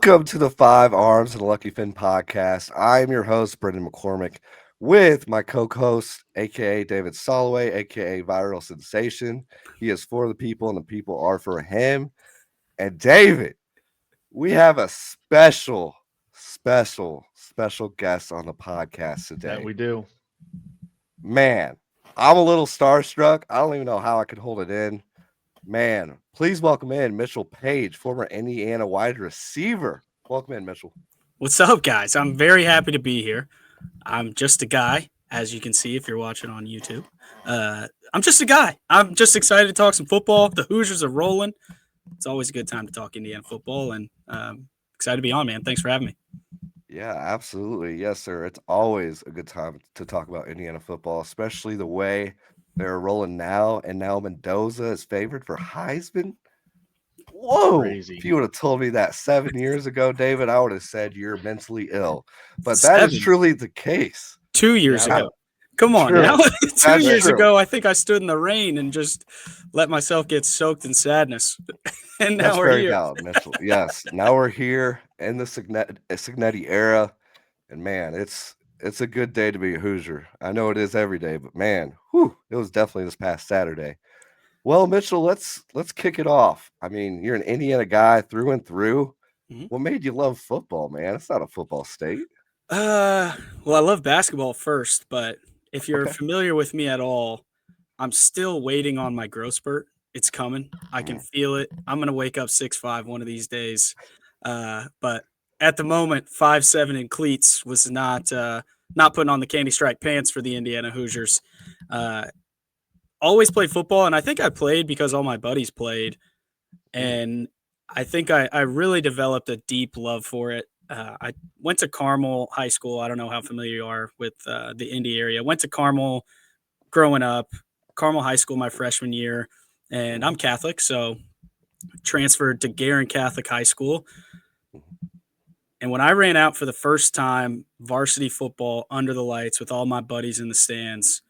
Welcome to the Five Arms and Lucky Fin podcast. I am your host, Brendan McCormick, with my co-host, aka David Soloway, aka Viral Sensation. He is for the people, and the people are for him. And David, we have a special guest on the podcast today. That we do. Man, I'm a little starstruck. I don't even know how I could hold it in. Man, please welcome in Mitchell Paige, former Indiana wide receiver. Welcome in, Mitchell. What's up, guys? I'm very happy to be here. I'm just a guy, as you can see if you're watching on YouTube. I'm just a guy. I'm just excited to talk some football. The Hoosiers are rolling. It's always a good time to talk Indiana football, and excited to be on, man. Thanks for having me. Yeah, absolutely. Yes, sir. It's always a good time to talk about Indiana football, especially the way they're rolling now. And now Mendoza is favored for Heisman. Whoa. Crazy. If you would have told me that 7 years ago, David, I would have said you're mentally ill. But that is truly the case. 2 years ago. Come on. True. Now, 2 That's years true. ago, I think I stood in the rain and just let myself get soaked in sadness. And now That's we're very here. valid, Mitchell. Yes. Now we're here in the Signetti era. And man, it's a good day to be a Hoosier. I know it is every day, but man, it was definitely this past Saturday. Well, Mitchell, let's kick it off. I mean, you're an Indiana guy through and through. Mhm. What made you love football, man? It's not a football state. Well, I love basketball first, but if you're Okay. familiar with me at all, I'm still waiting on my growth spurt. It's coming. I can feel it. I'm going to wake up 6'5" one of these days. But at the moment, 5'7" in cleats was not putting on the candy stripe pants for the Indiana Hoosiers. Always played football, and I think I played because all my buddies played. And I think I really developed a deep love for it. I went to Carmel High School. I don't know how familiar you are with the Indy area. Went to Carmel growing up, Carmel High School my freshman year, and I'm Catholic, so transferred to Guerin Catholic High School. And when I ran out for the first time, varsity football under the lights with all my buddies in the stands,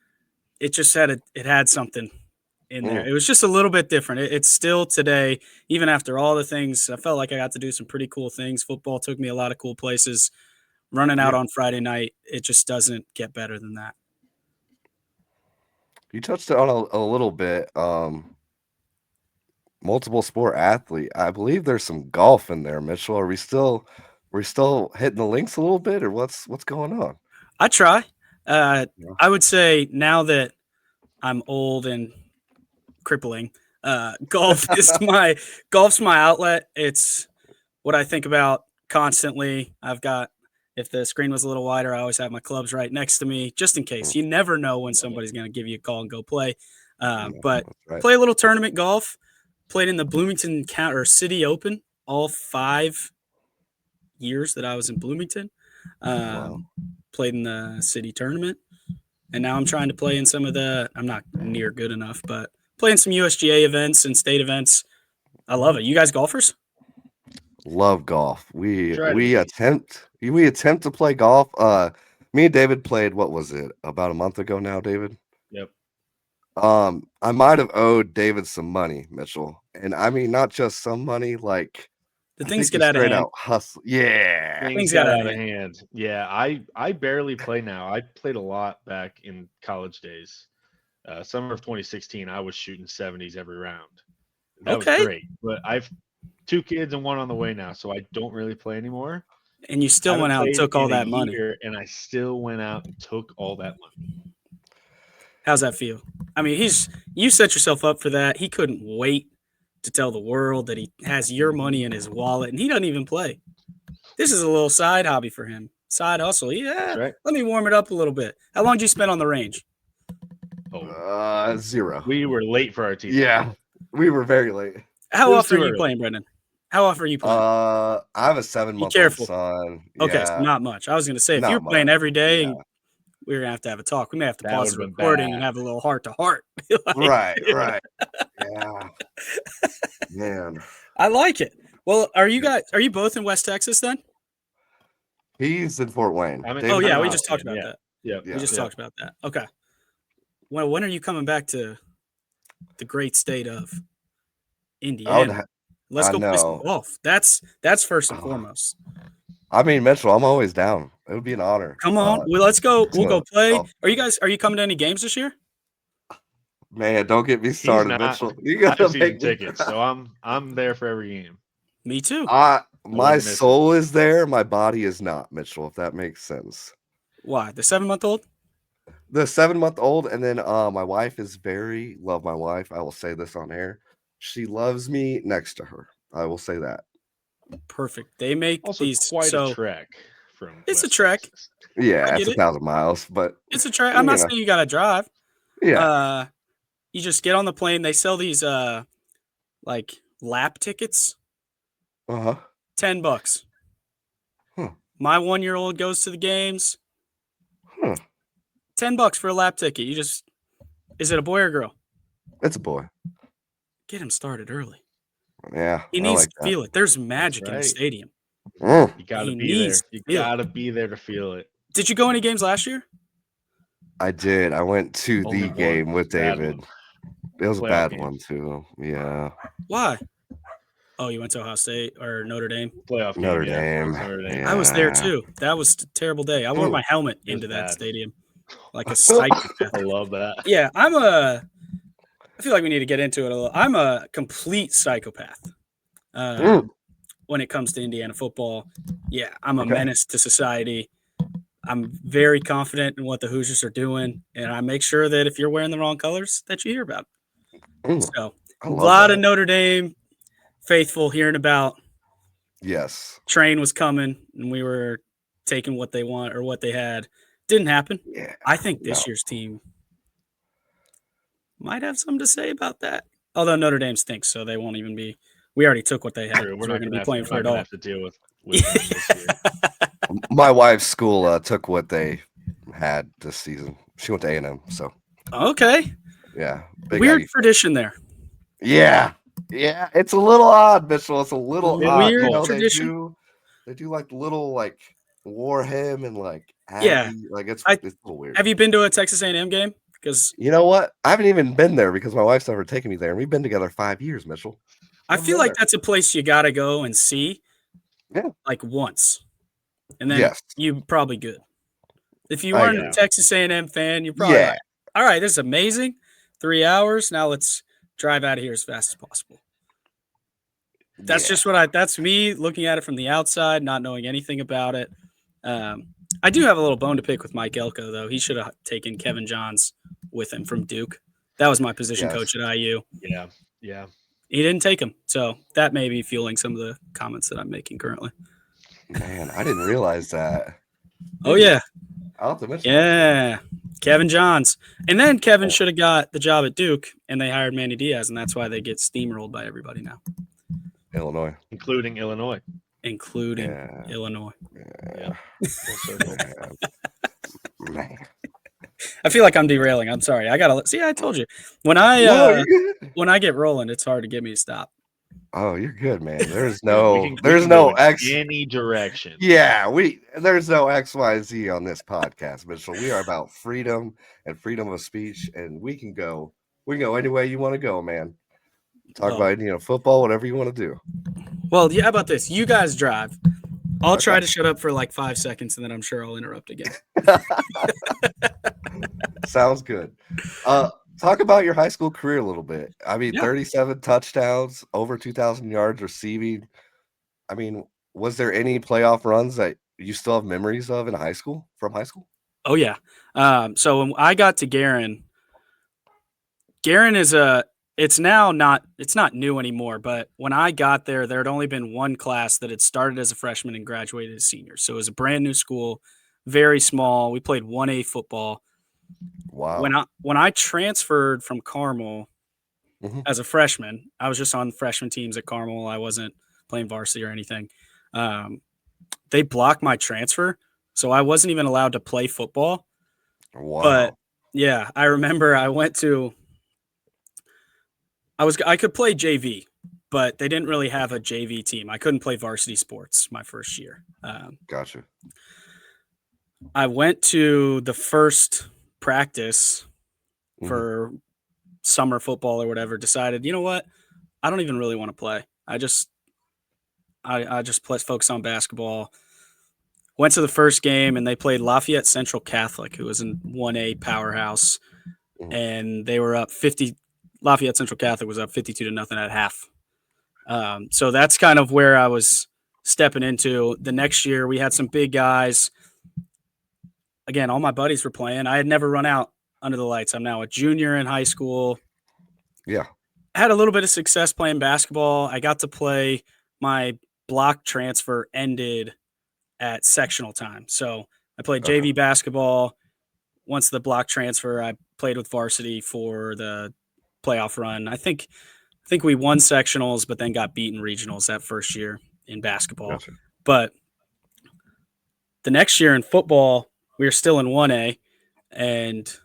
it just had something in there. It was just a little bit different. It's still today, even after all the things, I felt like I got to do some pretty cool things. Football took me a lot of cool places. Running out on Friday night, it just doesn't get better than that. You touched on a little bit. Multiple sport athlete. I believe there's some golf in there, Mitchell. Are we still hitting the links a little bit, or what's going on? I try. I would say now that I'm old and crippling, golf's my outlet. It's what I think about constantly. If the screen was a little wider, I always have my clubs right next to me, just in case. You never know when somebody's going to give you a call and go play. But play a little tournament golf. Played in the Bloomington City Open all 5 years that I was in Bloomington. Played in the city tournament. And now I'm trying to play in some of I'm not near good enough, but playing some USGA events and state events. I love it. You guys golfers? Love golf. We attempt to play golf. Me and David played, what was it, about a month ago now, David? Yep. I might have owed David some money, Mitchell. And I mean not just some money, like the things get out of hand. Out hustle. Yeah. Things got out of hand. Yeah, I barely play now. I played a lot back in college days. Summer of 2016, I was shooting 70s every round. That was great. But I've 2 kids and 1 on the way now, so I don't really play anymore. And you still went out and took all that money. And I still went out and took all that money. How's that feel? I mean, you set yourself up for that. He couldn't wait to tell the world that he has your money in his wallet, and he doesn't even play. This is a little side hobby for him. Side hustle. Yeah. Right. Let me warm it up a little bit. How long did you spend on the range? 0. We were late for our team. Yeah. We were very late. How often are you playing, Brendan? How often are you playing? I have a 7-month-old son. Okay, so not much. I was going to say, if you're playing every day, we're going to have a talk. We may have to pause the recording and have a little heart-to-heart. Right. Yeah. Man. I like it. Well, are you both in West Texas then? He's in Fort Wayne. We just talked about that. Yeah. We just talked about that. Okay. Well, when are you coming back to the great state of Indiana? Let's I go play some know. golf. That's first and foremost. I mean, Mitchell, I'm always down. It would be an honor. Come on, well, let's go. We'll go to play. golf. Are you coming to any games this year? Man, don't get me He's started, not. Mitchell. You I have gotta season make me tickets, so I'm there for every game. Me too. my wouldn't miss soul is there, my body is not, Mitchell, if that makes sense. Why? The 7-month-old? The 7-month-old, and then my wife is love my wife. I will say this on air. She loves me next to her. I will say that. Perfect. They make Also, these quite so a trek from. it's a West trek. Texas. Yeah, I it's get it. 1,000 miles, but It's a trek. I'm not saying you gotta drive. yeah. You just get on the plane. They sell these like lap tickets. Uh-huh. $10. Huh. My 1-year-old goes to the games. Huh. $10 for a lap ticket. Is it a boy or girl? It's a boy. Get him started early. Yeah, He I needs like to that. feel it. There's magic in the right. stadium. Mm. You gotta He be there. needs You to feel it. gotta be there to feel it. Did you go any games last year? I did. I went to Only the one. game with Bad David. one. It was a Playoff bad game. one too. Yeah. Why? Oh, you went to Ohio State or Notre Dame? Playoff game. Notre Yeah, Dame. Notre Dame. I was there Yeah. too. That was a terrible day. I wore my helmet It was into that bad. stadium like a psychopath. I love that. Yeah, I feel like we need to get into it a little. I'm a complete psychopath when it comes to Indiana football. Yeah, I'm a Okay. menace to society. I'm very confident in what the Hoosiers are doing, and I make sure that if you're wearing the wrong colors, that you hear about it. So, I a love lot that. of Notre Dame faithful hearing about Yes. train was coming, and we were taking what they want or what they had. Didn't happen. Yeah. I think this No. year's team might have something to say about that. Although Notre Dame stinks, so they won't even be. We already took what they had. True. We're going to be playing for it We're not all. gonna have to deal with them this year. My wife's school took what they had this season. She went to A&M, so Okay. yeah. Big Weird Aggie fan. tradition there. Yeah. Yeah. It's a little odd, Mitchell. It's a little odd. Weird You know, tradition. they do like little like war hymn and like Yeah. Aggie. Like it's I- a little weird. Have you been to a Texas A&M game? Because You know what? I haven't even been there because my wife's never taken me there. And we've been together 5 years, Mitchell. I Haven't feel been like there. that's a place you got to go and see. Yeah. Like once. And then Yes. you're probably good. If you I aren't agree. a Texas A&M fan, you're probably like, all right, this is amazing. 3 hours. Now let's drive out of here as fast as possible. That's just that's me looking at it from the outside, not knowing anything about it. I do have a little bone to pick with Mike Elko, though. He should have taken Kevin Johns with him from Duke. That was my position coach at IU. Yeah. Yeah. He didn't take him. So that may be fueling some of the comments that I'm making currently. Man, I didn't realize that. Oh, yeah. I'll have to mention Yeah. Kevin Johns. And then Kevin should have got the job at Duke, and they hired Manny Diaz, and that's why they get steamrolled by everybody now. Illinois. Including Illinois. Illinois. Yeah. Full circle. Man. I feel like I'm derailing. I'm sorry. I gotta see. I told you when I get rolling, it's hard to get me to stop. Oh, you're good, man. There's We no can there's go no in X. any direction. Yeah, there's no XYZ on this podcast, Mitchell. We are about freedom and freedom of speech, and we can go any way you want to go, man. Talk about football, whatever you want to do. Well, yeah, how about this? You guys drive. I'll try to shut up for like 5 seconds, and then I'm sure I'll interrupt again. Sounds good. Talk about your high school career a little bit. I mean, 37 touchdowns, over 2,000 yards receiving. I mean, was there any playoff runs that you still have memories of from high school? Oh, yeah. So when I got to Guerin is it's not new anymore, but when I got there, there had only been one class that had started as a freshman and graduated as seniors. So it was a brand new school, very small. We played 1A football. Wow. When I transferred from Carmel as a freshman, I was just on freshman teams at Carmel. I wasn't playing varsity or anything. They blocked my transfer, so I wasn't even allowed to play football. Wow. But yeah, I remember I could play JV, but they didn't really have a JV team. I couldn't play varsity sports my first year. Gotcha. I went to the first practice for summer football or whatever, decided, you know what? I don't even really want to play. I just focused on basketball. Went to the first game, and they played Lafayette Central Catholic, who was in 1A powerhouse, and they were up 50. Lafayette Central Catholic was up 52-0 at half. So that's kind of where I was stepping into. The next year, we had some big guys. Again, all my buddies were playing. I had never run out under the lights. I'm now a junior in high school. Yeah. Had a little bit of success playing basketball. I got to play. My block transfer ended at sectional time. So I played JV basketball. Once the block transfer, I played with varsity for the playoff run. I think we won sectionals, but then got beaten regionals that first year in basketball. Gotcha. But the next year in football, we were still in 1A, and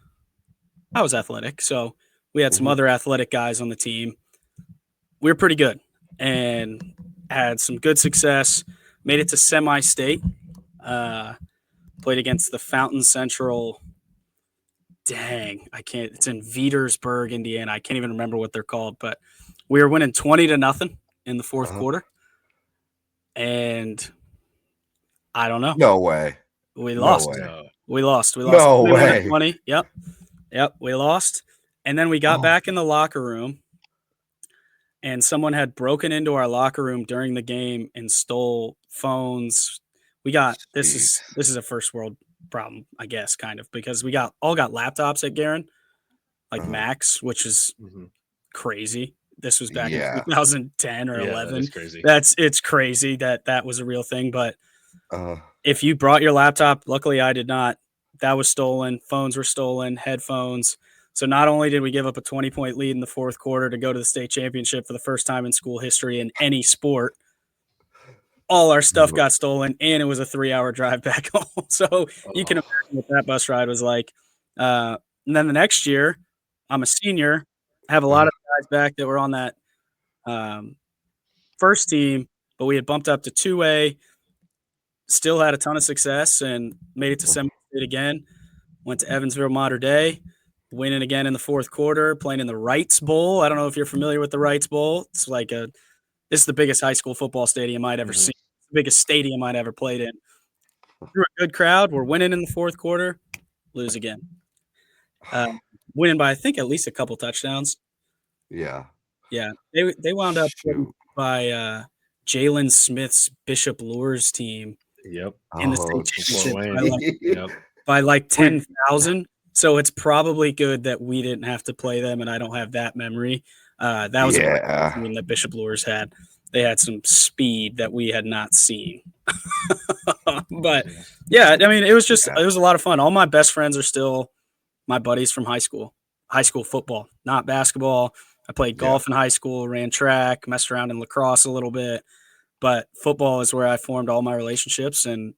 I was athletic. So we had some other athletic guys on the team. We were pretty good and had some good success. Made it to semi-state. Played against the Fountain Central. Dang, I can't. It's in Vetersburg, Indiana. I can't even remember what they're called, but we were winning 20-0 in the fourth quarter, and I don't know. No way. We lost. No way. We lost. No way. 20. Yep. We lost, and then we got back in the locker room, and someone had broken into our locker room during the game and stole phones. We got this is a first world problem, I guess, kind of, because we all got laptops at Garin, like Macs, which is crazy. This was back in 2010 or 11. That is crazy. It's crazy that was a real thing. But if you brought your laptop, luckily I did not. That was stolen. Phones were stolen. Headphones. So not only did we give up a 20-point lead in the fourth quarter to go to the state championship for the first time in school history in any sport, all our stuff got stolen, and it was a 3-hour drive back home. So you can imagine what that bus ride was like. And then the next year, I'm a senior. I have a lot of guys back that were on that first team, but we had bumped up to 2A, still had a ton of success, and made it to semi-state again. Went to Evansville Mater Dei, winning again in the fourth quarter, playing in the Wrights Bowl. I don't know if you're familiar with the Wrights Bowl. It's like this is the biggest high school football stadium I'd ever seen. It's the biggest stadium I'd ever played in. Drew a good crowd. We're winning in the fourth quarter, lose again. Winning by, I think, at least a couple touchdowns. Yeah. Yeah. They wound up by Jalen Smith's Bishop Lures team. Yep. In the state championship by like 10,000. So it's probably good that we didn't have to play them, and I don't have that memory. That was a team that Bishop Lures had. They had some speed that we had not seen. But yeah, I mean, it was a lot of fun. All my best friends are still my buddies from high school football, not basketball. I played golf in high school, ran track, messed around in lacrosse a little bit, but football is where I formed all my relationships, and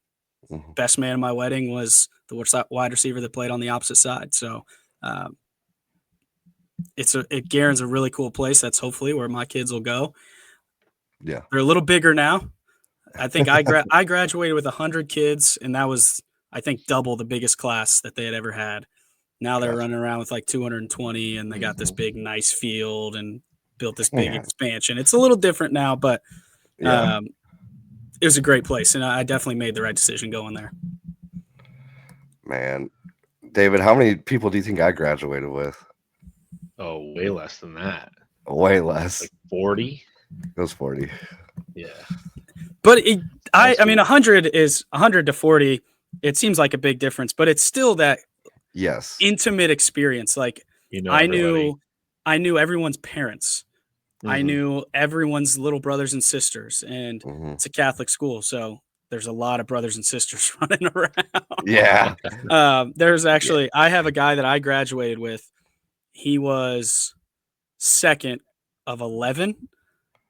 best man at my wedding was the wide receiver that played on the opposite side. So Garen's a really cool place. That's hopefully where my kids will go. Yeah. They're a little bigger now. I think I graduated with 100 kids, and that was, I think, double the biggest class that they had ever had. Now they're running around with like 220, and they got this big, nice field and built this big expansion. It's a little different now, but it was a great place, and I definitely made the right decision going there. Man, David, how many people do you think I graduated with? Oh, way less than that. Way less. Like 40? It was 40. Yeah. But I mean, 100 to 40. It seems like a big difference, but it's still that intimate experience. Like, I knew everyone's parents. I knew everyone's little brothers and sisters, and it's a Catholic school, so there's a lot of brothers and sisters running around. Yeah. There's actually, I have a guy that I graduated with. He was second of 11,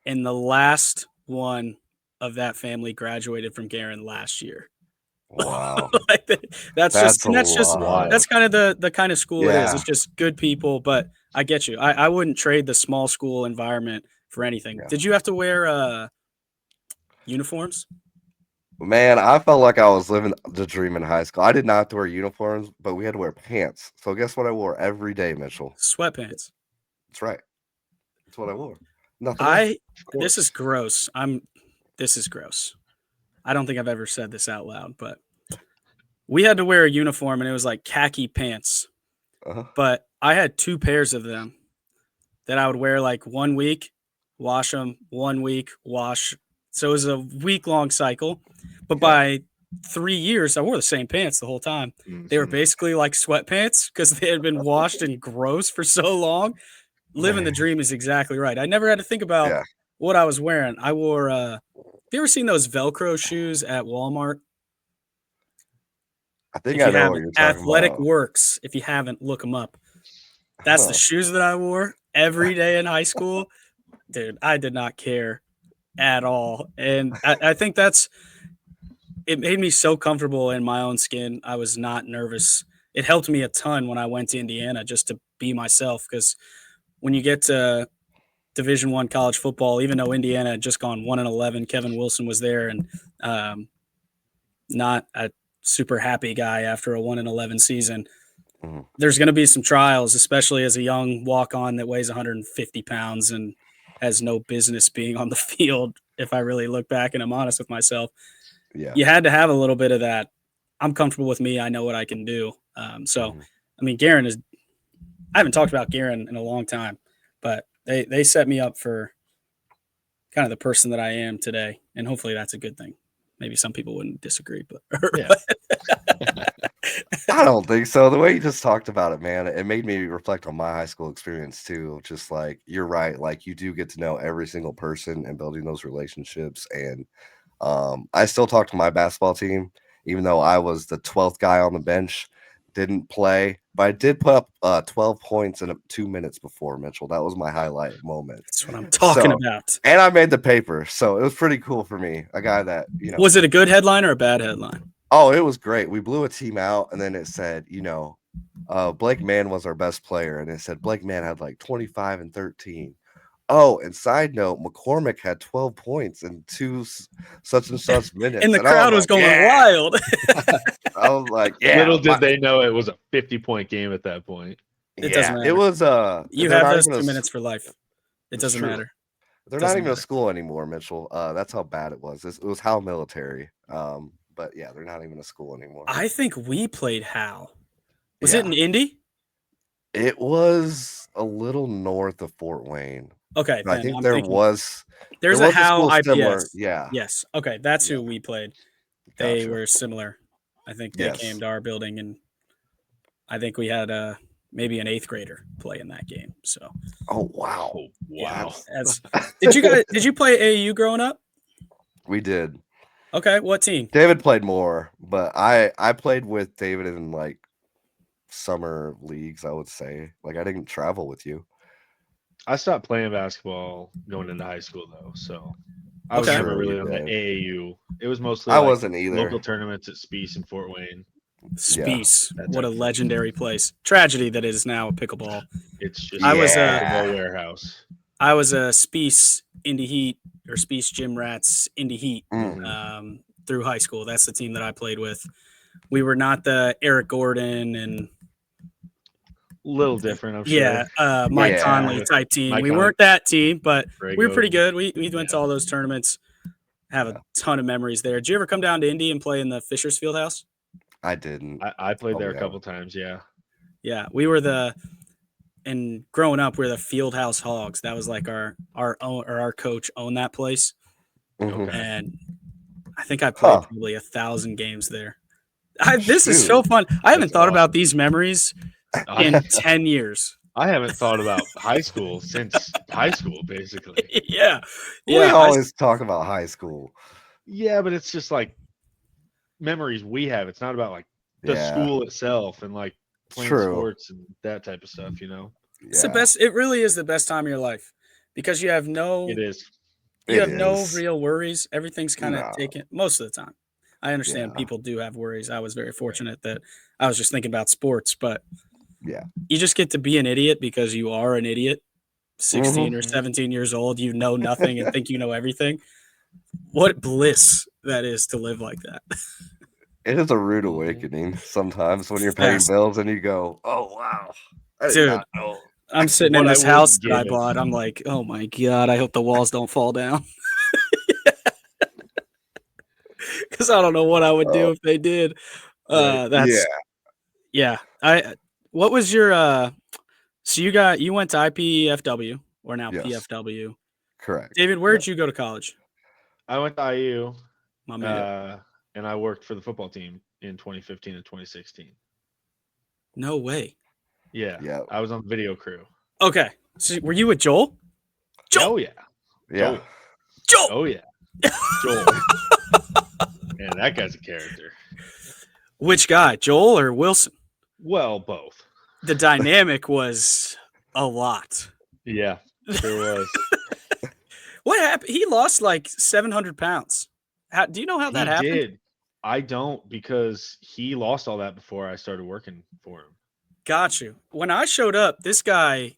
and the last one of that family graduated from Garin last year. Wow. That's kind of the kind of school it is. It's just good people, but I get you. I wouldn't trade the small school environment for anything. Did you have to wear uniforms? Man, I felt like I was living the dream in high school. I did not have to wear uniforms, but we had to wear pants. So guess what I wore every day, Mitchell? Sweatpants. That's right. That's what I wore. Nothing else? This is gross. This is gross. I don't think I've ever said this out loud, but we had to wear a uniform and it was like khaki pants. Uh-huh. But I had 2 pairs of them that I would wear like 1 week, wash them, 1 week, wash. So it was a week-long cycle. But by 3 years, I wore the same pants the whole time. They were basically like sweatpants because they had been washed and gross for so long. Living the dream is exactly right. I never had to think about what I was wearing. I wore have you ever seen those Velcro shoes at Walmart? I think I know what you're talking Athletic about. Works. If you haven't, look them up. That's the shoes that I wore every day in high school. Dude, I did not care at all. And I think it made me so comfortable in my own skin. I was not nervous. It helped me a ton when I went to Indiana just to be myself, because when you get to Division I college football, even though Indiana had just gone 1-11, Kevin Wilson was there, and not a super happy guy after a 1-11 season. There's going to be some trials, especially as a young walk-on that weighs 150 pounds and has no business being on the field. If I really look back and I'm honest with myself, you had to have a little bit of that. I'm comfortable with me. I know what I can do. I mean, Garen I haven't talked about Garen in a long time, but they set me up for kind of the person that I am today. And hopefully that's a good thing. Maybe some people wouldn't disagree, but I don't think so. The way you just talked about it, man, it made me reflect on my high school experience too. Just like, you're right. Like, you do get to know every single person and building those relationships. And I still talk to my basketball team, even though I was the 12th guy on the bench, didn't play, but I did put up 12 points in 2 minutes before, Mitchell. That was my highlight moment. That's what I'm talking about. And I made the paper, so it was pretty cool for me. A guy that, Was it a good headline or a bad headline? Oh, it was great. We blew a team out, and then it said, Blake Mann was our best player, and it said Blake Mann had like 25 and 13. Oh, and side note, McCormick had 12 points in 2 such and such minutes. And the crowd was going wild. I was like, Little did they know it was a 50-point game at that point. It doesn't matter. It was you have those 2 minutes for life. It doesn't matter. They're not even a school anymore, Mitchell. That's how bad it was. It was Hal Military. But yeah, they're not even a school anymore. I think we played Hal. Was it in Indy? It was a little north of Fort Wayne. Okay, I think there's a Hal IPS. Similar. Yeah. Yes. Okay, that's who we played. They were similar. I think they came to our building, and I think we had maybe an 8th grader play in that game. So. Oh wow! Wow. Did you play AAU growing up? We did. Okay, what team? David played more, but I played with David in like summer leagues, I would say. Like, I didn't travel with you. I stopped playing basketball going into high school though, so I was never really on the AAU. It was mostly I wasn't either. Local tournaments at Spiece and Fort Wayne. Spiece, what a legendary place. Tragedy that it is now a pickleball. It's just I was a warehouse. I was a Spiece Indy Heat or Spiece Gym Rats Indy Heat through high school. That's the team that I played with. We were not the Eric Gordon and little different, I'm sure. Mike Conley type team. We weren't that team, but we were pretty good. We went to all those tournaments. Have a ton of memories there. Did you ever come down to Indy and play in the Fishers Fieldhouse? I didn't. I played there a couple times, yeah. Yeah, we were and growing up, we were the Fieldhouse Hogs. That was like our coach owned that place. Okay. And I think I played probably 1,000 games there. This is so fun. I haven't thought about these memories in 10 years. I haven't thought about high school since high school, basically. Yeah. We always talk about high school. Yeah, but it's just like memories we have. It's not about like the school itself and like playing sports and that type of stuff, It's the best. It really is the best time of your life because you have no real worries. Everything's kind of taken most of the time. I understand people do have worries. I was very fortunate that I was just thinking about sports, but you just get to be an idiot because you are an idiot. 16 or 17 years old, you know nothing and think you know everything. What bliss that is to live like that. It is a rude awakening sometimes when you're paying bills and you go, "Oh wow, I did not know." I'm sitting in What I this wouldn't house that give I it. bought. I'm like, oh my God, I hope the walls don't fall down. Because I don't know what I would do if they did. Right. Yeah. What was your so you went to IPFW or now Yes. PFW. Correct. David, where did you go to college? I went to IU, My man. and I worked for the football team in 2015 and 2016. No way. Yeah. Yeah. I was on the video crew. Okay. So were you with Joel? Joel. Oh, yeah. Yeah. Joel. Oh, yeah. Joel. Man, that guy's a character. Which guy, Joel or Wilson? Well, both. The dynamic was a lot. Yeah, sure was. What happened? He lost like 700 pounds. Do you know how that happened? Did. I don't, because he lost all that before I started working for him. Got you. When I showed up, this guy,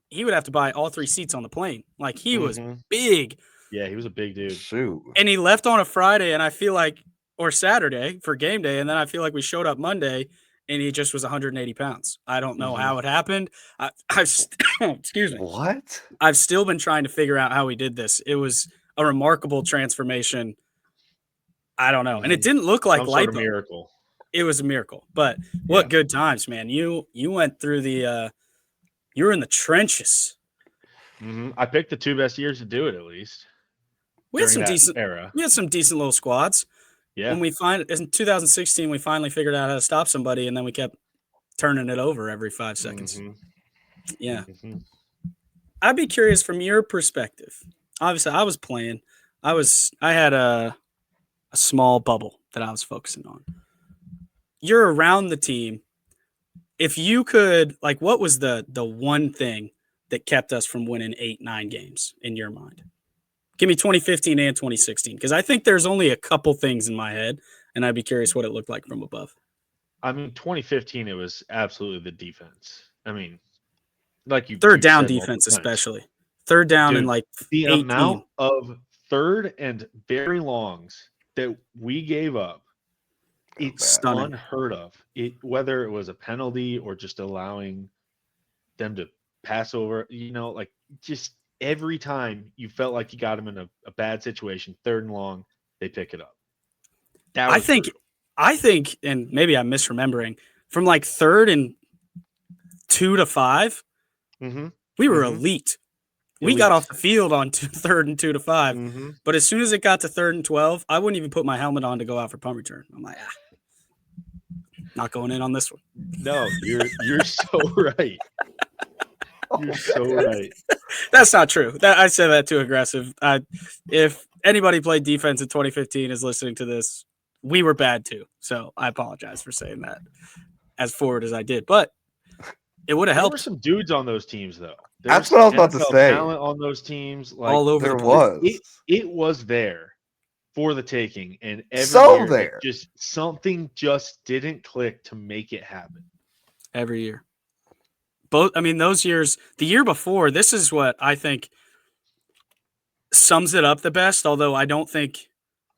he would have to buy all 3 seats on the plane. Like he was big. Yeah, he was a big dude. Shoot. And he left on a Friday, and I feel like, or Saturday for game day, and then I feel like we showed up Monday, and he just was 180 pounds. I don't know how it happened. Excuse me. What? I've still been trying to figure out how he did this. It was a remarkable transformation. I don't know, and it didn't look like Some sort of lipo. miracle. It was a miracle, but what good times, man! You went through the, you were in the trenches. I picked the 2 best years to do it, at least. We had during some that decent era. We had some decent little squads. Yeah. When in 2016, we finally figured out how to stop somebody, and then we kept turning it over every 5 seconds. Yeah. I'd be curious from your perspective. Obviously, I was playing. I had a small bubble that I was focusing on. You're around the team. If you could, like, what was the one thing that kept us from winning 8-9 games in your mind? Give me 2015 and 2016, because I think there's only a couple things in my head, and I'd be curious what it looked like from above. I mean, 2015, it was absolutely the defense. I mean, like you third down said defense, multiple times. especially third down. Dude, and like the 18. amount of third and very longs that we gave up, it's Stunning. unheard of. Whether it was a penalty or just allowing them to pass over, like just every time you felt like you got them in a bad situation, third and long, they pick it up. I think, and maybe I'm misremembering, from like 3rd and 2 to 5, we were elite. We got off the field on 3rd and 2 to 5, but as soon as it got to 3rd and 12, I wouldn't even put my helmet on to go out for punt return. I'm like, not going in on this one. No, you're so right. You're so right. That's not true. I said that too aggressive. If anybody played defense in 2015 is listening to this, we were bad too. So I apologize for saying that as forward as I did, but it would have helped. There were some dudes on those teams, though. That's what I was about to say. Talent on those teams, like, all over there the place. was. It was there for the taking, and every year, there. just something just didn't click to make it happen. Every year. Those years, the year before, this is what I think sums it up the best, although I don't think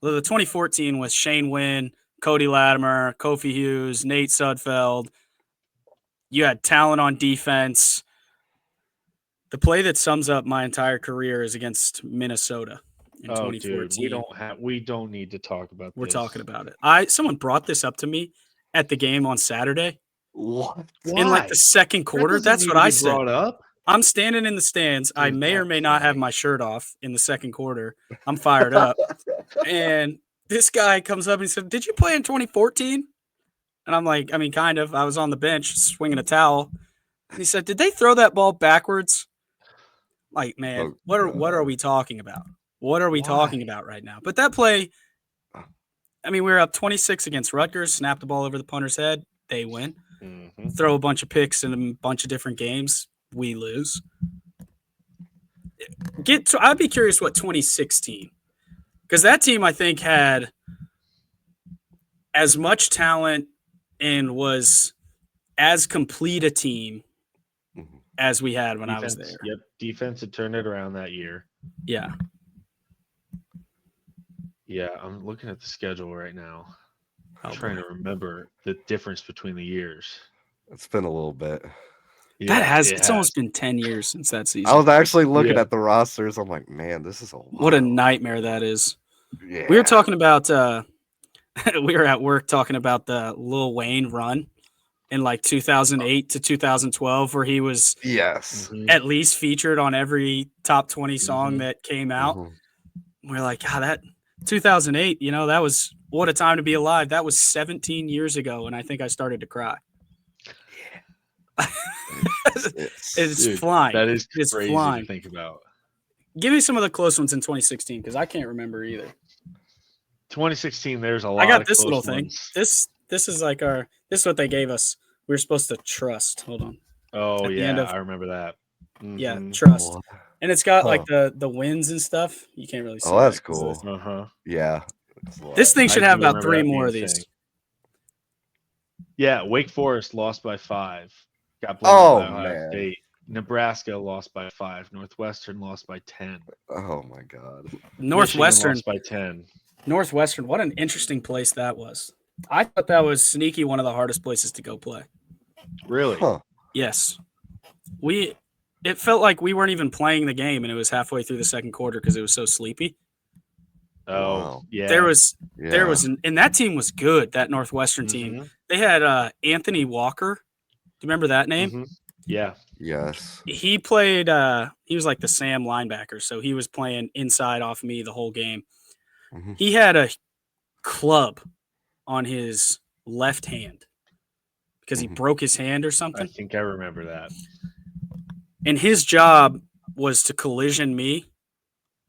the 2014 was Shane Wynn, Cody Latimer, Kofi Hughes, Nate Sudfeld. You had talent on defense. The play that sums up my entire career is against Minnesota in 2014. Dude, we don't need to talk about this. We're talking about it. Someone brought this up to me at the game on Saturday. What? In like the second quarter. That's what I said. Brought up. I'm standing in the stands. Dude, I may or may not have my shirt off in the second quarter. I'm fired up. And this guy comes up and he said, "Did you play in 2014?" And I'm like, kind of. I was on the bench swinging a towel. And he said, "Did they throw that ball backwards?" Like, man, what are we talking about? What are we talking about right now? But that play, we were up 26 against Rutgers, snapped the ball over the punter's head. They win. Throw a bunch of picks in a bunch of different games. We lose. I'd be curious what 2016, because that team, I think, had as much talent and was as complete a team as we had when I was there. Yep, defense had turned it around that year. Yeah. Yeah, I'm looking at the schedule right now. I'm trying to remember the difference between the years. It's been a little bit. Yeah, It's almost been 10 years since that I season. was actually looking Yeah. at the rosters. I'm like, man, this is a lot. What a nightmare that is. Yeah. We were talking about we were at work talking about the Lil Wayne run in like 2008 to 2012 where he was Yes. at least featured on every top 20 song that came out. Mhm. We're like, God, that 2008, that was what a time to be alive. That was 17 years ago, and I think I started to cry. It's Dude, flying. that is It's crazy flying. to think about. Give me some of the close ones in 2016 because I can't remember either. 2016, there's a lot. I got of this close little thing. ones. This is like this is what they gave us. We were supposed to trust. Hold on. Oh At the yeah, end of- I remember that. Yeah, Mhm. trust. What? And it's got Huh. like the winds and stuff. You can't really see. Oh, that's that 'cause of cool. Uh-huh. Yeah. This thing should I have do about remember 3 that more being of a these. thing. Yeah, Wake Forest lost by 5. Got blown out by Oh Ohio man. State. Nebraska lost by 5. Northwestern lost by 10. Oh my God. Michigan Northwestern. lost by 10. Northwestern. What an interesting place that was. I thought that was sneaky one of the hardest places to go play. Really? Huh. Yes. It felt like we weren't even playing the game, and it was halfway through the second quarter because it was so sleepy. Oh, Wow. yeah. There was, Yeah. and that team was good. That Northwestern team. Mhm. They had Anthony Walker. Do you remember that name? Mhm. Yeah. Yes. He played. He was like the Sam linebacker, so he was playing inside off me the whole game. Mhm. He had a club on his left hand because he Mhm. broke his hand or I something. think I remember that. And his job was to collision me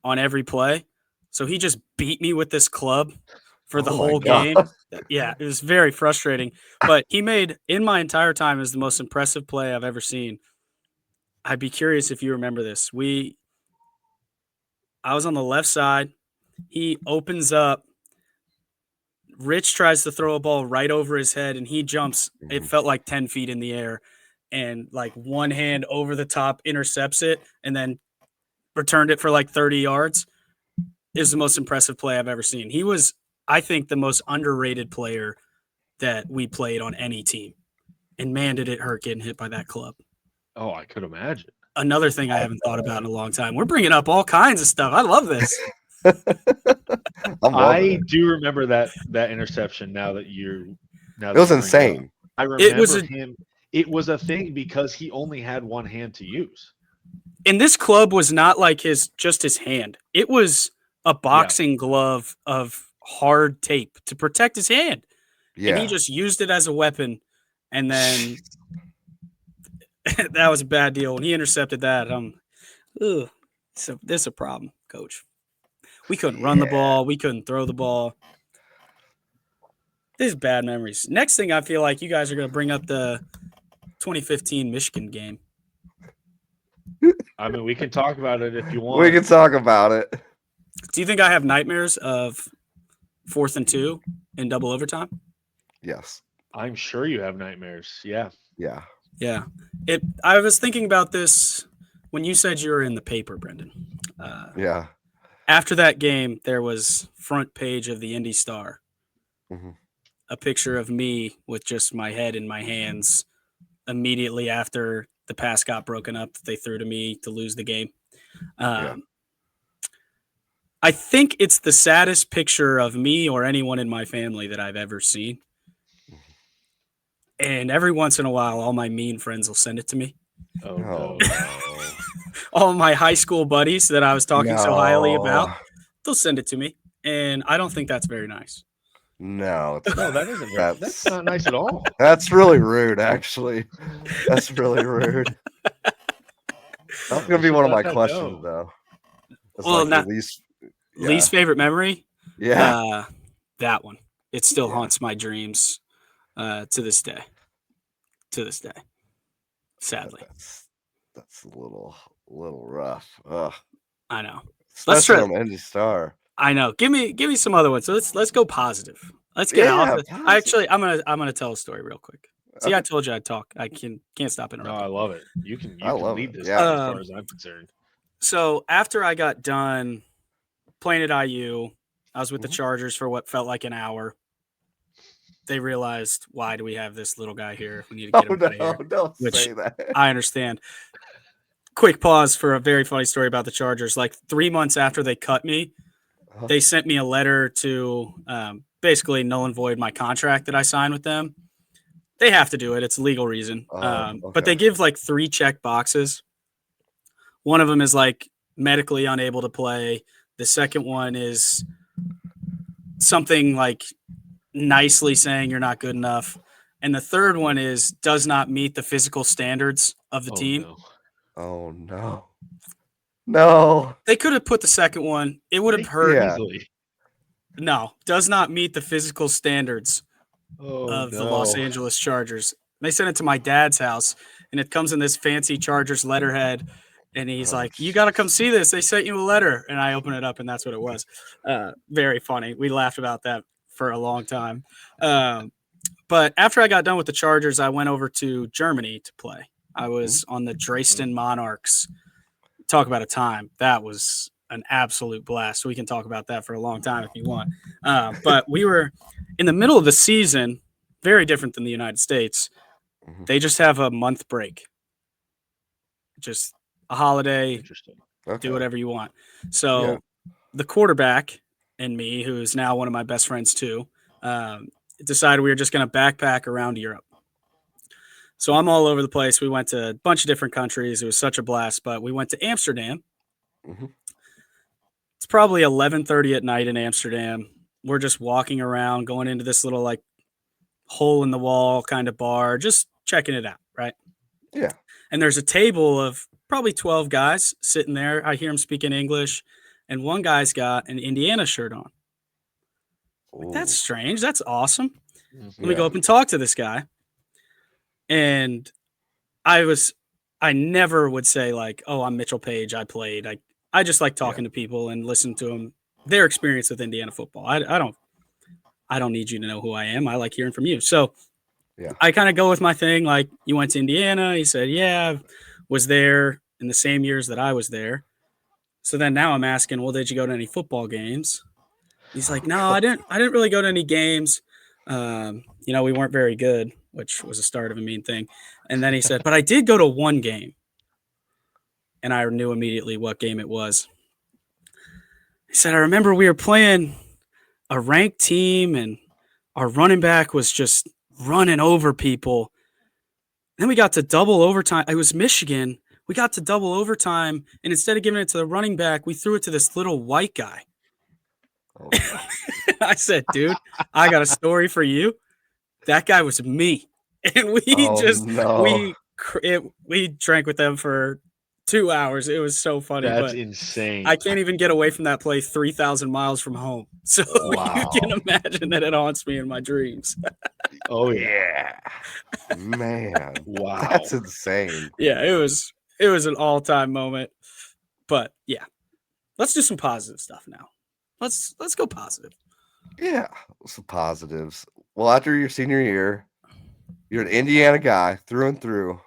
on every play. So he just beat me with this club for the Oh my whole God. game. Yeah, it was very frustrating. But he made, in my entire time, is the most impressive play I've ever seen. I'd be curious if you remember this. I was on the left side. He opens up. Rich tries to throw a ball right over his head, and he jumps. It Mhm. felt like 10 feet in the air, and like one hand over the top intercepts it, and then returned it for like 30 yards. It was the most impressive play I've ever seen. He was, I think, the most underrated player that we played on any team. And man, did it hurt getting hit by that club. Oh, I could imagine. Another thing I haven't thought about in a long time. We're bringing up all kinds of stuff. I love this. I'm loving it. do remember that interception now that you're now It that was you bring it up. insane. I remember a- him. It was a thing because he only had one hand to use. And this club was not like just his hand. It was a boxing glove of hard tape to protect his hand. Yeah. And he just used it as a weapon. And then that was a bad deal. When he intercepted that, so this is a problem, coach. We couldn't run the ball. We couldn't throw the ball. These bad memories. Next thing, I feel like you guys are going to bring up the 2015 Michigan game. I mean, we can talk about it if you want. We can talk about it. Do you think I have nightmares of 4th and 2 in double overtime? Yes. I'm sure you have nightmares. Yeah. Yeah. Yeah. I was thinking about this when you said you were in the paper, Brendan. Yeah. After that game, there was front page of the Indy Star, Mhm. a picture of me with just my head in my hands immediately after the pass got broken up that they threw to me to lose the game. Yeah. I think it's the saddest picture of me or anyone in my family that I've ever seen. And every once in a while, all my mean friends will send it to me. Oh, Oh, no. All my high school buddies that I was talking so highly about, No. they'll send it to me. And I don't think that's very nice. No, it's No, not. that isn't. That's not nice at all. That's really rude, actually. That's really rude. That's gonna be should one of let my that questions, go. though. It's Well, like not- your least. Yeah. Least favorite memory? Yeah. That one. It still Yeah. haunts my dreams to this day. To this day. Sadly. That's a little rough. Ugh. I know. Especially on Indy Star. I know. Give me some other ones. So let's go positive. Let's get Yeah, off. I'm gonna tell a story real quick. See, I told you I'd talk. I can't stop No, interrupting. I love it. You can I love lead it, this yeah. as far as I'm concerned. So after I got done playing at IU, I was with the Mhm. Chargers for what felt like an hour. they realized, why do we have this little guy here? We need to Oh get him out of here. no, don't Which say that. I understand. Quick pause for a very funny story about the Chargers. Like 3 months after they cut me, they sent me a letter to basically null and void my contract that I signed with them. They have to do it. It's a legal reason. But Okay. they give like 3 check boxes. One of them is like medically unable to play. The second one is something like nicely saying you're not good enough. And the third one is does not meet the physical standards of the team. No. Oh no. No. They could have put the second one. It would have hurt. Yeah. Easily. No, does not meet the physical standards Oh, of the no. Los Angeles Chargers. They sent it to my dad's house, and it comes in this fancy Chargers letterhead. And he's like, you got to come see this. They sent you a letter. And I open it up, and that's what it was. Very funny. We laughed about that for a long time. But after I got done with the Chargers, I went over to Germany to play. I was on the Dresden Monarchs. Talk about a time. That was an absolute blast. We can talk about that for a long time if you want. But we were in the middle of the season, very different than the United States. They just have a month break. Just a holiday. Interesting. Do whatever you want. So the quarterback and me, who is now one of my best friends too, decided we were just going to backpack around Europe. So I'm all over the place. We went to a bunch of different countries. It was such a blast, but we went to Amsterdam. It's probably 11:30 at night in Amsterdam. We're just walking around, going into this little like hole in the wall kind of bar, just checking it out, right? Yeah. And there's a table of probably 12 guys sitting there. I hear them speaking English, and one guy's got an Indiana shirt on. Like, that's strange. That's awesome. Let me go up and talk to this guy. And I never would say like, oh, I'm Mitchell Page. I played. I just like talking to people and listen to them, their experience with Indiana football. I don't need you to know who I am. I like hearing from you. So I kind of go with my thing. Like, you went to Indiana. He said, yeah, I was there in the same years that I was there. So then now I'm asking, well, did you go to any football games? He's like, no, I didn't really go to any games. We weren't very good, which was a start of a mean thing. And then he said, but I did go to one game. And I knew immediately what game it was. He said, I remember we were playing a ranked team and our running back was just running over people. Then we got to double overtime. It was Michigan. We got to double overtime. And instead of giving it to the running back, we threw it to this little white guy. Oh, no. I said, dude, I got a story for you. That guy was me. And we drank with them for 2 hours. It was so funny. That's insane. I can't even get away from that place 3,000 miles from home. So you can imagine that it haunts me in my dreams. Oh yeah. Man. Wow. That's insane. Yeah, it was an all-time moment. But yeah. Let's do some positive stuff now. Let's go positive. Yeah, some positives. Well, after your senior year, you're an Indiana guy through and through.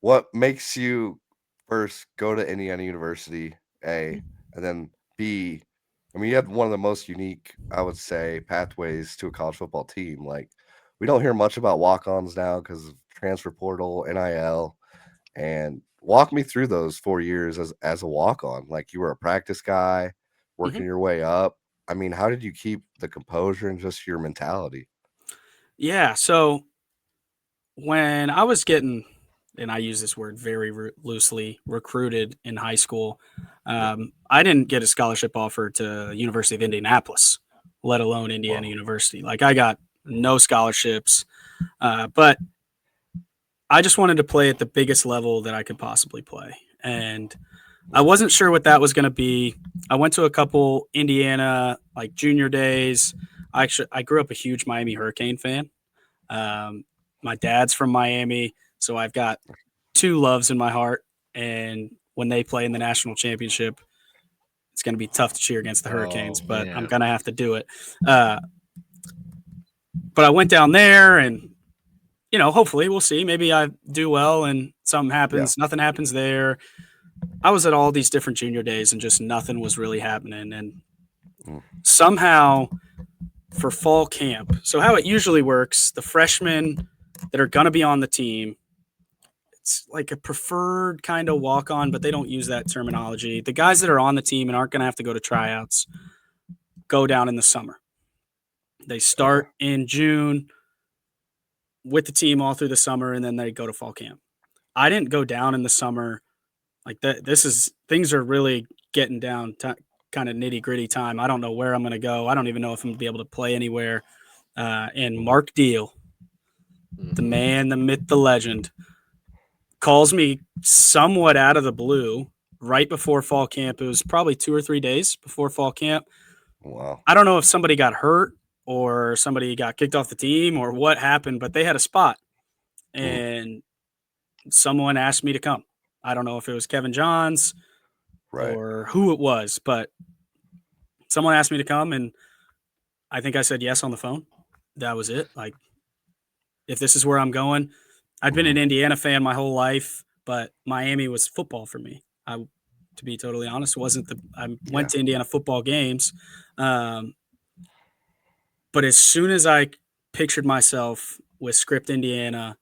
What makes you first go to Indiana University, A, and then B, I mean, you have one of the most unique, I would say, pathways to a college football team. Like, we don't hear much about walk-ons now because of transfer portal, NIL, and walk me through those 4 years as a walk-on. Like, you were a practice guy, working your way up. I mean, how did you keep the composure and just your mentality? Yeah, so when I was getting, and I use this word very loosely, recruited in high school, I didn't get a scholarship offer to University of Indianapolis, let alone Indiana University. Like, I got no scholarships, but I just wanted to play at the biggest level that I could possibly play. And I wasn't sure what that was going to be. I went to a couple Indiana like junior days. I grew up a huge Miami Hurricane fan. My dad's from Miami, so I've got 2 loves in my heart. And when they play in the national championship, it's going to be tough to cheer against the Hurricanes, but I'm going to have to do it. But I went down there and, hopefully we'll see. Maybe I do well and something happens. Yeah. Nothing happens there. I was at all these different junior days and just nothing was really happening. And somehow for fall camp. So how it usually works, the freshmen that are going to be on the team, it's like a preferred kind of walk on, but they don't use that terminology. The guys that are on the team and aren't going to have to go to tryouts go down in the summer. They start in June with the team all through the summer, and then they go to fall camp. I didn't go down in the summer like that. Things are really getting down to kind of nitty gritty time. I don't know where I'm going to go. I don't even know if I'm going to be able to play anywhere. And Mark Deal, the man, the myth, the legend, calls me somewhat out of the blue right before fall camp. It was probably 2 or 3 days before fall camp. Wow. I don't know if somebody got hurt or somebody got kicked off the team or what happened, but they had a spot and someone asked me to come. I don't know if it was Kevin Johns or who it was, but someone asked me to come and I think I said yes on the phone. That was it. Like, if this is where I'm going, I'd been an Indiana fan my whole life, but Miami was football for me. To be totally honest, I went to Indiana football games. But as soon as I pictured myself with Script Indiana,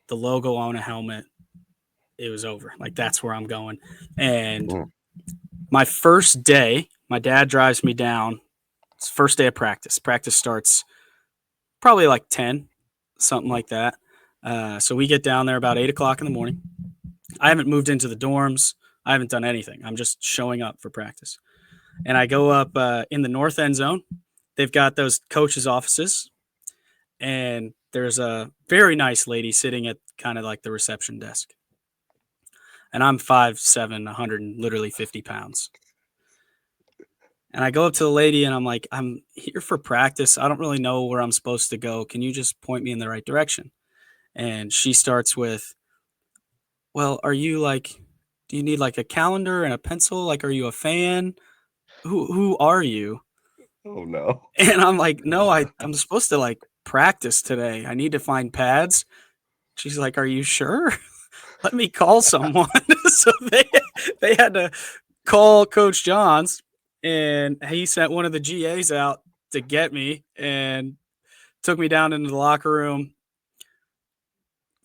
the logo on a helmet, it was over. Like, that's where I'm going. And my first day, my dad drives me down. It's first day of practice. Practice starts probably like 10, something like that. So we get down there about 8 o'clock in the morning. I haven't moved into the dorms. I haven't done anything. I'm just showing up for practice. And I go up in the north end zone. They've got those coaches' offices. And there's a very nice lady sitting at kind of like the reception desk. And I'm 5'7", 150 pounds. And I go up to the lady and I'm like, I'm here for practice. I don't really know where I'm supposed to go. Can you just point me in the right direction? And she starts with, well, do you need like a calendar and a pencil? Like, are you a fan? Who are you? Oh no. And I'm like, no, I'm supposed to like practice today. I need to find pads. She's like, are you sure? Let me call someone. So they had to call Coach Johns, and he sent one of the GAs out to get me and took me down into the locker room.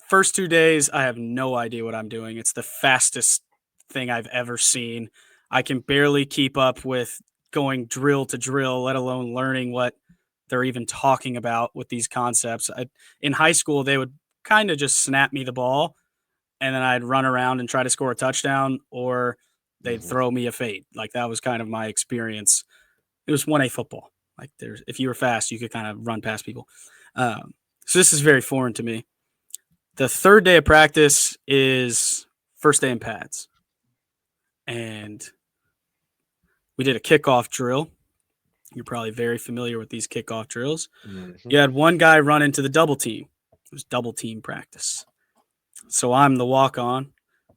First 2 days, I have no idea what I'm doing. It's the fastest thing I've ever seen. I can barely keep up with going drill to drill, let alone learning what they're even talking about with these concepts. In high school, they would kind of just snap me the ball, and then I'd run around and try to score a touchdown, or they'd throw me a fade. Like, that was kind of my experience. It was 1A football. Like, if you were fast, you could kind of run past people. So this is very foreign to me. The third day of practice is first day in pads. And we did a kickoff drill. You're probably very familiar with these kickoff drills. You had one guy run into the double team. It was double team practice. So I'm the walk-on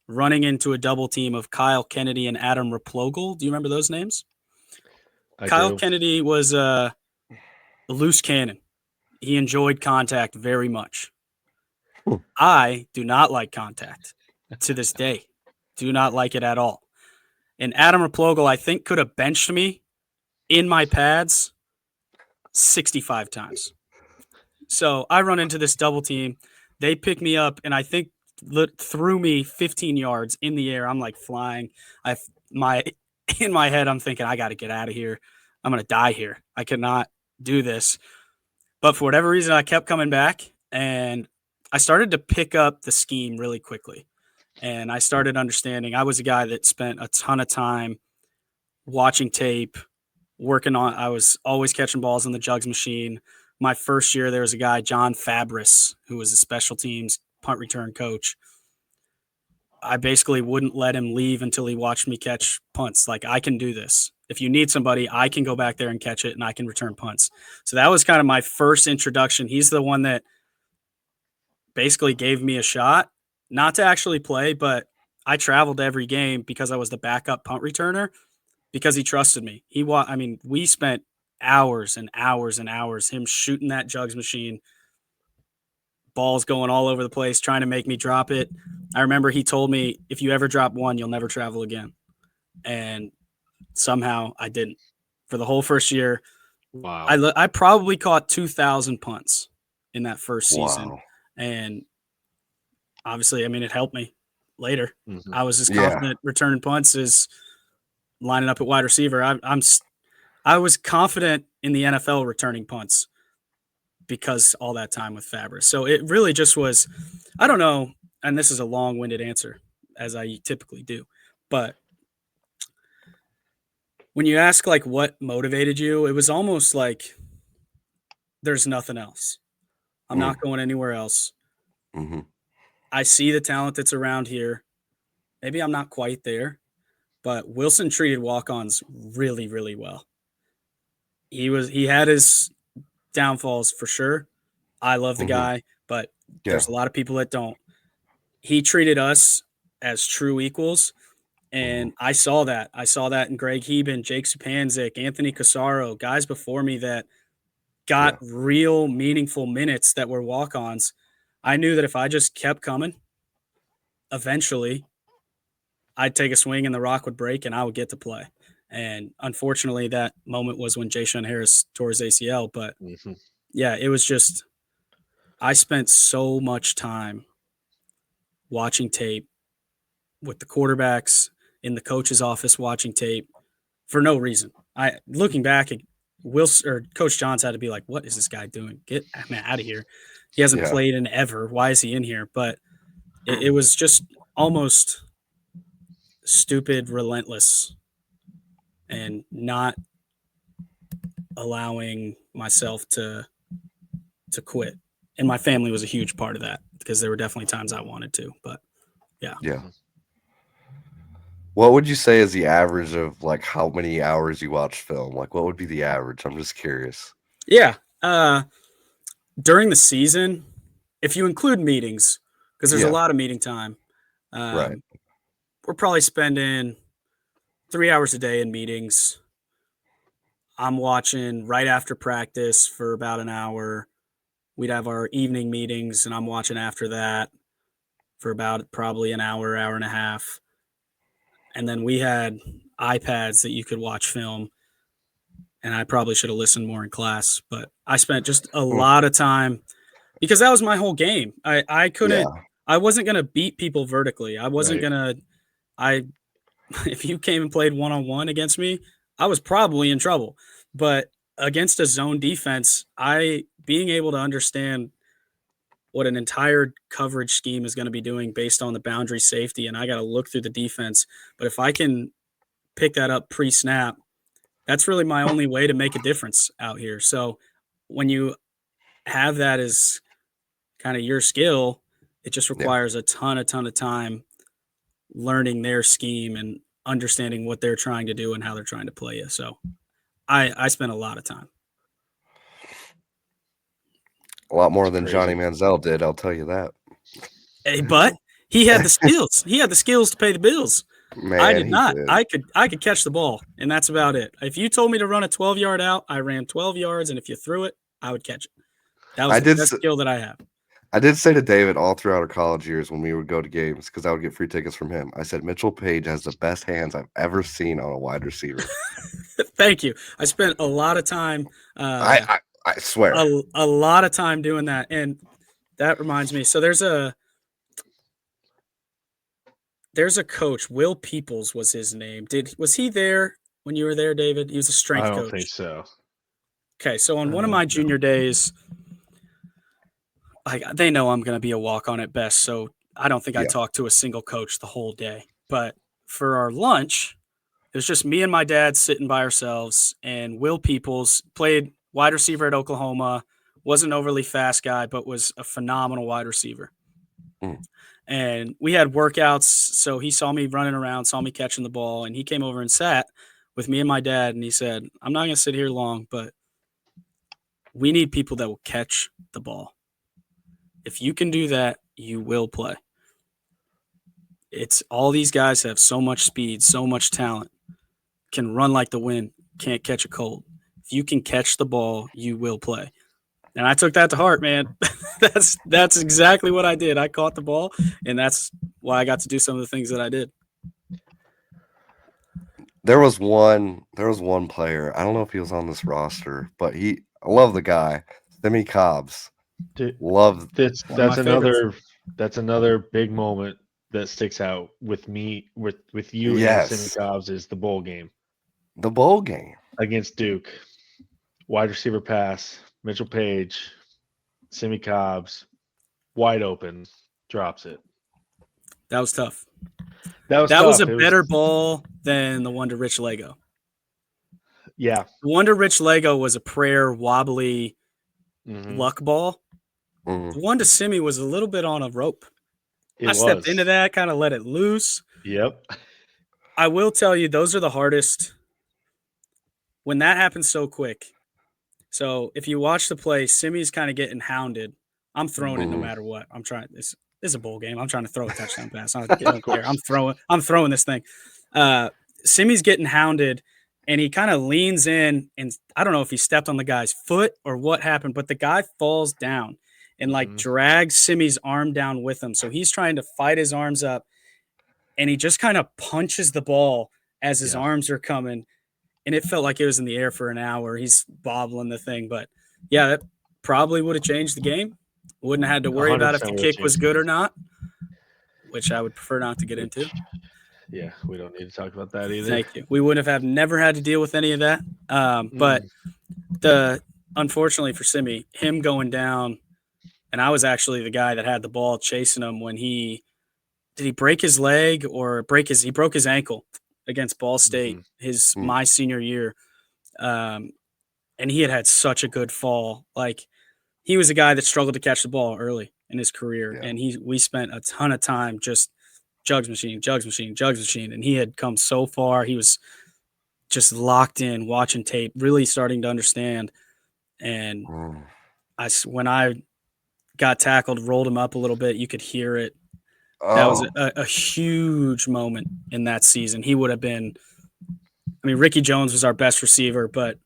running into a double team of Kyle Kennedy and Adam Replogle. Do you remember those names? Kyle Kennedy was a loose cannon. He enjoyed contact very much. I do not like contact to this day. Do not like it at all. And Adam Replogle, I think, could have benched me in my pads 65 times. So I run into this double team. They pick me up, and I think threw me 15 yards in the air. I'm like flying. In my head, I'm thinking, I got to get out of here. I'm going to die here. I cannot do this. But for whatever reason, I kept coming back, and I started to pick up the scheme really quickly. And I started understanding. I was a guy that spent a ton of time watching tape, working on. I was always catching balls in the jugs machine. My first year, there was a guy, John Fabris, who was a special teams punt return coach. I basically wouldn't let him leave until he watched me catch punts. Like, I can do this. If you need somebody, I can go back there and catch it, and I can return punts. So that was kind of my first introduction. He's the one that basically gave me a shot, not to actually play, but I traveled to every game because I was the backup punt returner because he trusted me. We spent hours and hours and hours him shooting that jugs machine, balls going all over the place, trying to make me drop it. I remember he told me, if you ever drop one, you'll never travel again. And somehow I didn't. For the whole first year, Wow. I probably caught 2,000 punts in that first season. Wow. And obviously, I mean, it helped me later. Mhm. I was as Yeah. confident returning punts as lining up at wide receiver. I was confident in the NFL returning punts because all that time with Fabris. So it really just was, I don't know, and this is a long-winded answer, as I typically do, but when you ask like what motivated you, it was almost like there's nothing else. I'm not going anywhere else. Mm-hmm. I see the talent that's around here. Maybe I'm not quite there, but Wilson treated walk-ons really, really well. He had his downfalls for sure. I love the guy, but there's a lot of people that don't. He treated us as true equals, and I saw that. I saw that in Greg Heben, Jake Supanzik, Anthony Casaro, guys before me that got real meaningful minutes that were walk-ons. I knew that if I just kept coming, eventually I'd take a swing and the rock would break and I would get to play. And unfortunately, that moment was when Ja'Shawn Harris tore his ACL. But yeah, it was just, I spent so much time watching tape with the quarterbacks in the coach's office, watching tape for no reason. Looking back, Wilson or Coach Johns had to be like, "What is this guy doing? Get him out of here! He hasn't played in ever. Why is he in here?" But it was just almost stupid, relentless, and not allowing myself to quit. And my family was a huge part of that because there were definitely times I wanted to, but yeah. What would you say is the average of like how many hours you watch film? Like, what would be the average? I'm just curious. Yeah. During the season, if you include meetings, because there's a lot of meeting time, Right. we're probably spending 3 hours a day in meetings. I'm watching right after practice for about an hour. We'd have our evening meetings, and I'm watching after that for about probably an hour, hour and a half. And then we had iPads that you could watch film. And I probably should have listened more in class, but I spent just a lot of time because that was my whole game. I couldn't, I wasn't going to beat people vertically. I wasn't going to, if you came and played one-on-one against me, I was probably in trouble. But against a zone defense, being able to understand what an entire coverage scheme is going to be doing based on the boundary safety, and I got to look through the defense. But if I can pick that up pre-snap, that's really my only way to make a difference out here. So when you have that as kind of your skill, it just requires a ton of time learning their scheme and understanding what they're trying to do and how they're trying to play you. So I spent a lot of time. A lot more than Johnny Manziel did, I'll tell you that. Hey, but he had the skills. He had the skills to pay the bills. Man, I did not. I could catch the ball, and that's about it. If you told me to run a 12-yard out, I ran 12 yards, and if you threw it, I would catch it. That was the best skill that I have. I did say to David all throughout our college years when we would go to games, because I would get free tickets from him, I said, Mitchell Paige has the best hands I've ever seen on a wide receiver. Thank you. I spent a lot of time. I swear. A lot of time doing that. And that reminds me. So there's a coach, Will Peoples was his name. Was he there when you were there, David? He was a strength coach. I don't think so. Okay, so on one of my junior days, they know I'm going to be a walk-on at best, so I don't think I talked to a single coach the whole day. But for our lunch, it was just me and my dad sitting by ourselves, and Will Peoples played wide receiver at Oklahoma, wasn't an overly fast guy, but was a phenomenal wide receiver. And we had workouts, so he saw me running around, saw me catching the ball, and he came over and sat with me and my dad, and he said, I'm not going to sit here long, but we need people that will catch the ball. If you can do that, you will play. It's all these guys have so much speed, so much talent, can run like the wind, can't catch a cold. If you can catch the ball, you will play. And I took that to heart, man. That's exactly what I did. I caught the ball, and that's why I got to do some of the things that I did. There was one player. I don't know if he was on this roster, but I love the guy, Simi Cobbs. Dude, Love. One of my favorites. That's another big moment that sticks out with me with you and Simi Yes, Cobbs is the bowl game the bowl game. against Duke. Wide receiver pass, Mitchell Page, Simi Cobbs, wide open, drops it. That was tough. That was That tough. was a It better ball than the one to Rich Lego. Yeah. The one to Rich Lego was a prayer wobbly Mhm. luck ball. Mhm. The one to Simi was a little bit on a rope. It I stepped was. into that, kind of let it loose. Yep. I will tell you, those are the hardest when that happens so quick. So if you watch the play, Simi's kind of getting hounded. I'm throwing it no Mhm. matter what. I'm trying this is a bowl game. I'm trying to throw a touchdown pass. I don't care. I'm throwing this thing. Simi's getting hounded and he kind of leans in and I don't know if he stepped on the guy's foot or what happened, but the guy falls down and like Mhm. drags Simi's arm down with him. So he's trying to fight his arms up and he just kind of punches the ball as his Yeah. arms are coming. And it felt like it was in the air for an hour. He's bobbling the thing. But yeah, that probably would have changed the game. Wouldn't have had to worry about if 100% the would've kick was changed good the or not, which I would prefer not to get into. Yeah, we don't need to talk about that either. Thank you. We would have never had to deal with any of that. But unfortunately for Simi, him going down, and I was actually the guy that had the ball chasing him when did he break his leg or he broke his ankle against Ball State my senior year. And he had such a good fall. Like he was a guy that struggled to catch the ball early in his career. Yeah. And we spent a ton of time just jugs machine. And he had come so far. He was just locked in, watching tape, really starting to understand. And when I got tackled, rolled him up a little bit, you could hear it. That was a huge moment in that season. He would have been, Ricky Jones was our best receiver, but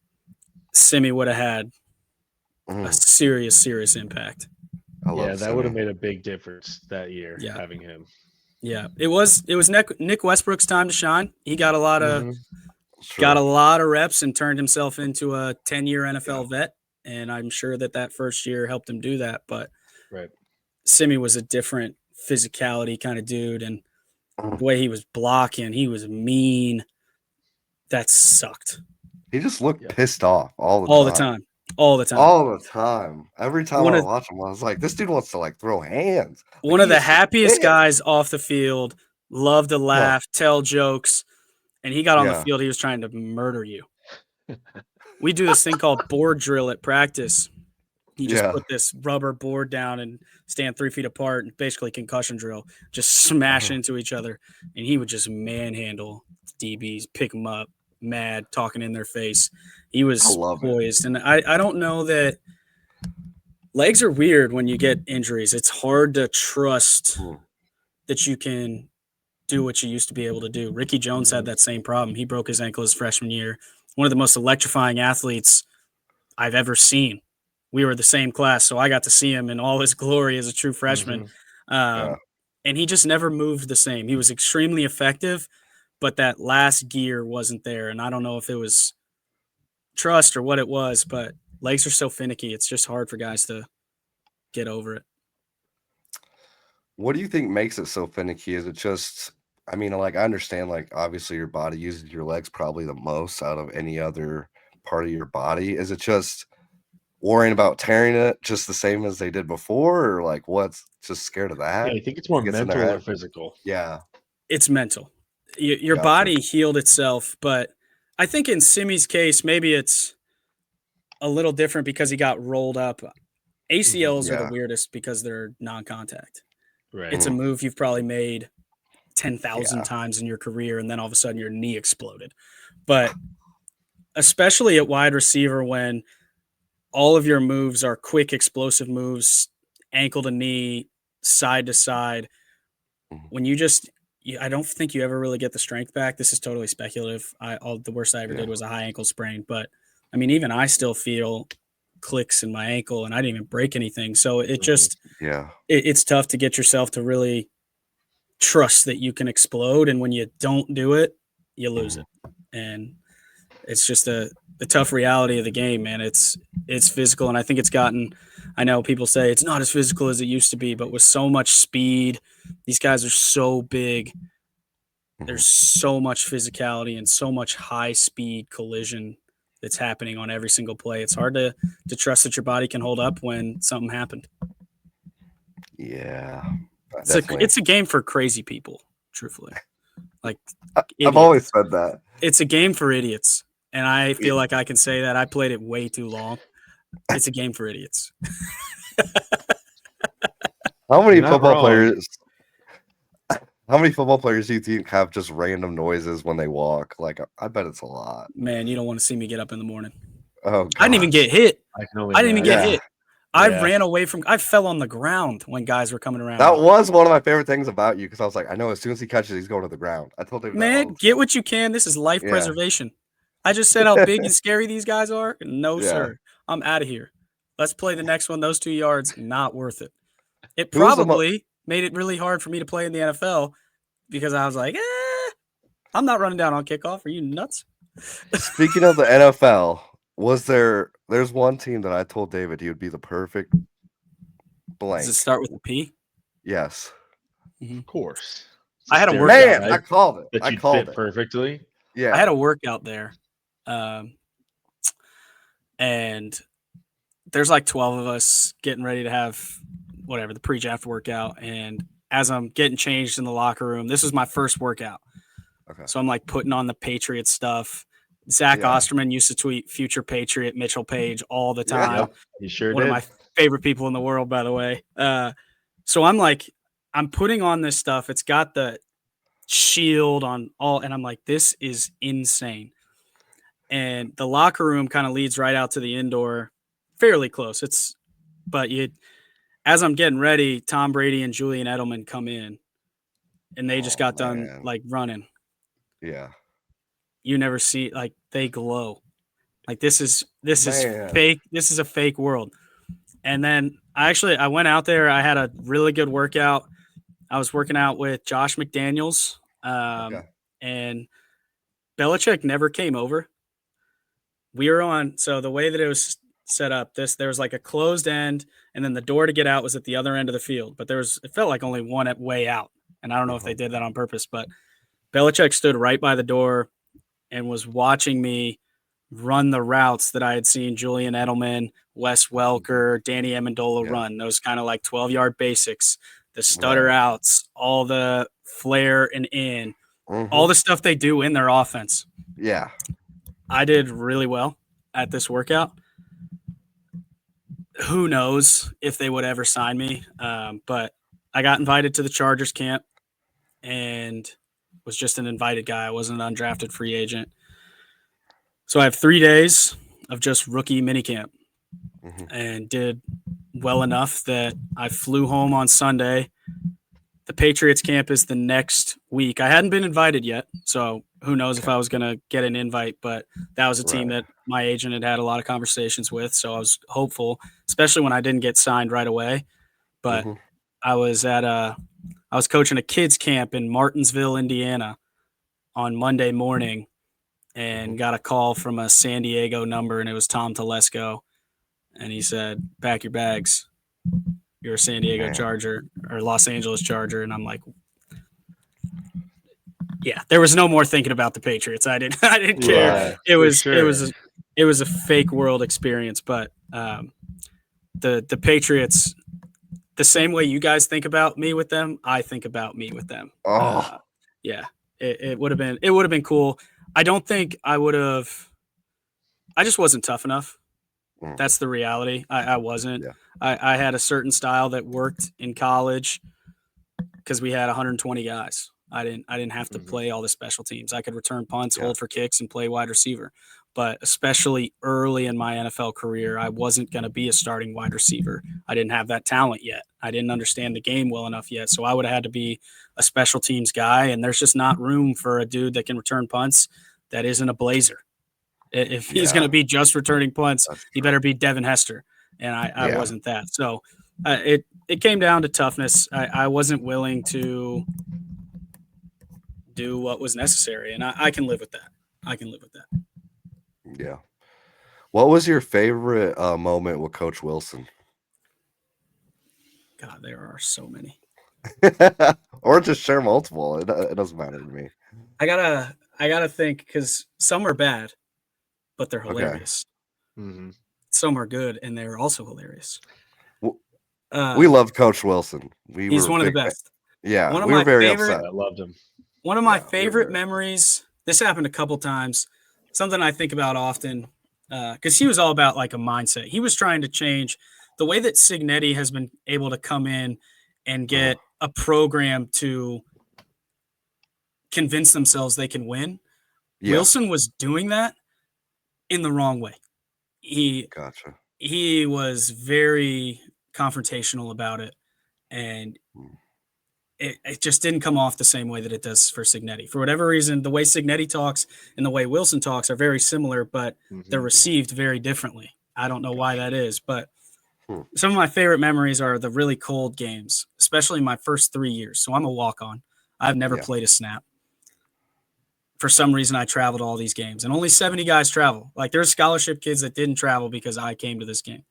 Simi would have had a serious impact. Yeah, that would have made a big difference that year, having him. Yeah, it was Nick Westbrook's time to shine. He got a lot of reps and turned himself into a 10-year NFL vet, and I'm sure that first year helped him do that. But Simi was a different physicality kind of dude, and the way he was blocking, he was mean. That sucked. He just looked pissed off all the time. Every time I watch him, I was like, this dude wants to like throw hands. One of the happiest guys off the field, loved to laugh, tell jokes, and he got on the field. He was trying to murder you. We do this thing called board drill at practice. You just put this rubber board down and stand 3 feet apart and basically concussion drill, just smash into each other. And he would just manhandle DBs, pick them up, mad, talking in their face. He was poised. And I don't know that legs are weird when you get injuries. It's hard to trust that you can do what you used to be able to do. Ricky Jones had that same problem. He broke his ankle his freshman year. One of the most electrifying athletes I've ever seen. We were the same class, so I got to see him in all his glory as a true freshman. And he just never moved the same. He was extremely effective, but that last gear wasn't there. And I don't know if it was trust or what it was, but legs are so finicky. It's just hard for guys to get over it. What do you think makes it so finicky? Is it just, I understand, like, obviously your body uses your legs probably the most out of any other part of your body. Is it just worrying about tearing it just the same as they did before, or like what's just scared of that? Yeah, I think it's more mental or physical. Yeah. It's mental. Your body healed itself, but I think in Simi's case, maybe it's a little different because he got rolled up. ACLs are the weirdest because they're non-contact. Right. It's a move you've probably made 10,000 times in your career, and then all of a sudden your knee exploded. But especially at wide receiver, when all of your moves are quick, explosive moves, ankle to knee, side to side, when I don't think you ever really get the strength back. This is totally speculative. The worst I ever did was a high ankle sprain, but even I still feel clicks in my ankle and I didn't even break anything. So it just, it's tough to get yourself to really trust that you can explode. And when you don't do it, you lose it. and it's just the tough reality of the game, man. It's physical, and I think it's gotten. I know people say it's not as physical as it used to be, but with so much speed, these guys are so big. There's so much physicality and so much high speed collision that's happening on every single play. It's hard to trust that your body can hold up when something happened. Yeah, It's a game for crazy people, truthfully. Like I've always said that. It's a game for idiots, and I feel like I can say that. I played it way too long. It's a game for idiots. How many football players? How many football players do you think have just random noises when they walk? Like, I bet it's a lot. Man, you don't want to see me get up in the morning. Oh, gosh. I didn't even get hit. I didn't even get hit. I ran away from. I fell on the ground when guys were coming around. That was one of my favorite things about you, because I was like, I know as soon as he catches, he's going to the ground. I told him, man, get what you can. This is life preservation. I just said how big and scary these guys are. No, sir. I'm out of here. Let's play the next one. Those 2 yards, not worth it. It probably made it really hard for me to play in the NFL because I was like, I'm not running down on kickoff. Are you nuts? Speaking of the NFL, there's one team that I told David he would be the perfect blank. Does it start with a P? Yes. Of course. I had a workout. Man, I called it. I called it perfectly. Yeah. I had a workout there. And there's like 12 of us getting ready to have whatever, the pre-draft workout. And as I'm getting changed in the locker room, this was my first workout. Okay. So I'm like putting on the Patriot stuff. Zach Osterman used to tweet future Patriot Mitchell Page all the time. Yep, he sure One did. of my favorite people in the world, by the way. So I'm putting on this stuff. It's got the shield on all, and I'm like, this is insane. And the locker room kind of leads right out to the indoor, fairly close. As I'm getting ready, Tom Brady and Julian Edelman come in, and they just got done like running. Yeah. You never see, like, they glow. Like, this is fake. This is a fake world. And then I went out there. I had a really good workout. I was working out with Josh McDaniels, and Belichick never came over. We were on, so the way that it was set up, there was like a closed end, and then the door to get out was at the other end of the field. But it felt like only one way out. And I don't know if they did that on purpose, but Belichick stood right by the door and was watching me run the routes that I had seen Julian Edelman, Wes Welker, Danny Amendola run. Those kind of like 12-yard basics, the stutter outs, all the flare and in, all the stuff they do in their offense. Yeah. I did really well at this workout. Who knows if they would ever sign me, but I got invited to the Chargers camp and was just an invited guy. I wasn't an undrafted free agent. So I have 3 days of just rookie minicamp and did well enough that I flew home on Sunday. The Patriots camp is the next week. I hadn't been invited yet, so who knows if I was going to get an invite, but that was a team that my agent had a lot of conversations with, so I was hopeful, especially when I didn't get signed right away. But I was coaching a kids camp in Martinsville, Indiana on Monday morning and got a call from a San Diego number, and it was Tom Telesco. And he said, pack your bags. You're a San Diego Charger or Los Angeles Charger. And I'm like, yeah, there was no more thinking about the Patriots. I didn't care. It was a fake world experience, but the Patriots, the same way you guys think about me with them, I think about me with them. It would have been cool. I don't think I would have. I just wasn't tough enough. That's the reality. I wasn't. Yeah. I had a certain style that worked in college because we had 120 guys. I didn't have to play all the special teams. I could return punts, hold for kicks, and play wide receiver. But especially early in my NFL career, I wasn't going to be a starting wide receiver. I didn't have that talent yet. I didn't understand the game well enough yet. So I would have had to be a special teams guy, and there's just not room for a dude that can return punts that isn't a Blazer. If he's going to be just returning punts, he better be Devin Hester, and I wasn't that. So it came down to toughness. I wasn't willing to do what was necessary, and I can live with that. I can live with that. Yeah. What was your favorite moment with Coach Wilson? God, there are so many. Or just share multiple. It doesn't matter to me. I gotta think because some are bad, but they're Okay. hilarious. Mhm. Some are good and they're also hilarious. We loved Coach Wilson. We He's were one of the big. best. Yeah, One of we were my very favorite upset. I loved him. One of my Yeah, we were favorite very memories. This happened a couple times. Something I think about often because he was all about like a mindset. He was trying to change the way that Signetti has been able to come in and get a program to convince themselves they can win. Yeah, Wilson was doing that in the wrong way. gotcha. He was very confrontational about it, and Mm. it just didn't come off the same way that it does for Signetti. For whatever reason, the way Signetti talks and the way Wilson talks are very similar, but they're Mhm. received very differently. I don't know why that is, but Hmm. some of my favorite memories are the really cold games, especially my first 3 years. So I'm a walk-on. I've never Yeah. played a snap. For some reason, I traveled all these games, and only 70 guys travel. Like there's scholarship kids that didn't travel because I came to this game.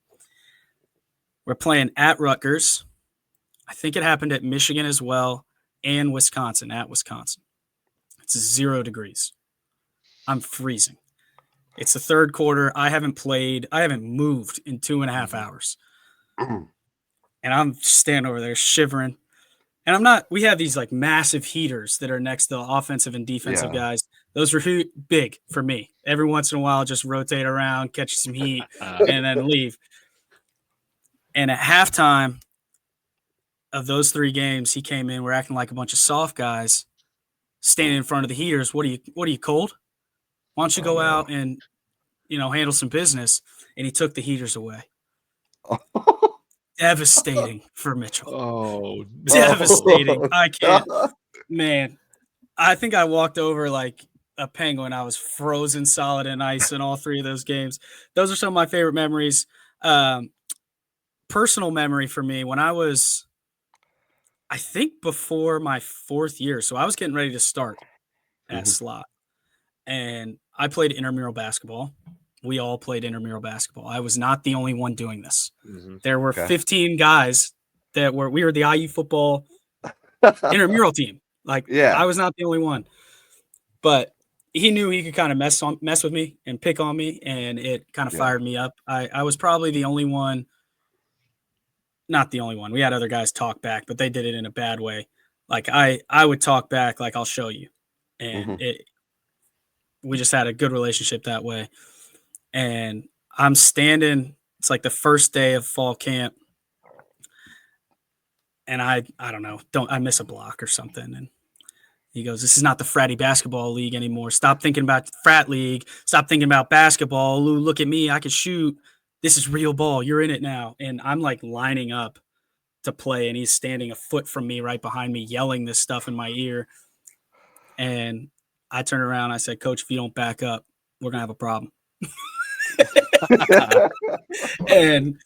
We're playing at Rutgers. I think it happened at Michigan as well, and Wisconsin, at Wisconsin. It's 0 degrees. I'm freezing. It's the third quarter. I haven't moved in 2.5 hours. And I'm standing over there shivering. And we have these like massive heaters that are next to the offensive and defensive Yeah. guys. Those are big for me. Every once in a while, just rotate around, catch some heat, and then leave. And at halftime of those 3 games, he came in. We're acting like a bunch of soft guys standing in front of the heaters. What are you cold? Why don't you Oh go no. out and handle some business? And he took the heaters away. Devastating for Mitchell. Oh, Devastating. I can't. Man, I think I walked over like a penguin. I was frozen solid in ice in all 3 of those games. Those are some of my favorite memories. Personal memory for me when I think before my 4th year. So I was getting ready to start at Mhm. slot. And I played intramural basketball. We all played intramural basketball. I was not the only one doing this. Mhm. There were Okay. 15 guys we were the IU football intramural team. Like Yeah. I was not the only one. But he knew he could kind of mess with me and pick on me, and it kind of Yeah. fired me up. I was probably the only one, not the only one. We had other guys talk back, but they did it in a bad way. Like I would talk back like I'll show you. And Mhm. we just had a good relationship that way. And I'm standing, it's like the first day of fall camp. And I don't know, I miss a block or something. And he goes, "This is not the fratty basketball league anymore. Stop thinking about the frat league. Stop thinking about basketball. Lou, look at me. I can shoot. This is real ball. You're in it now." And I'm like lining up to play, and he's standing a foot from me, right behind me, yelling this stuff in my ear. And I turned around. I said, "Coach, if you don't back up, we're going to have a problem." And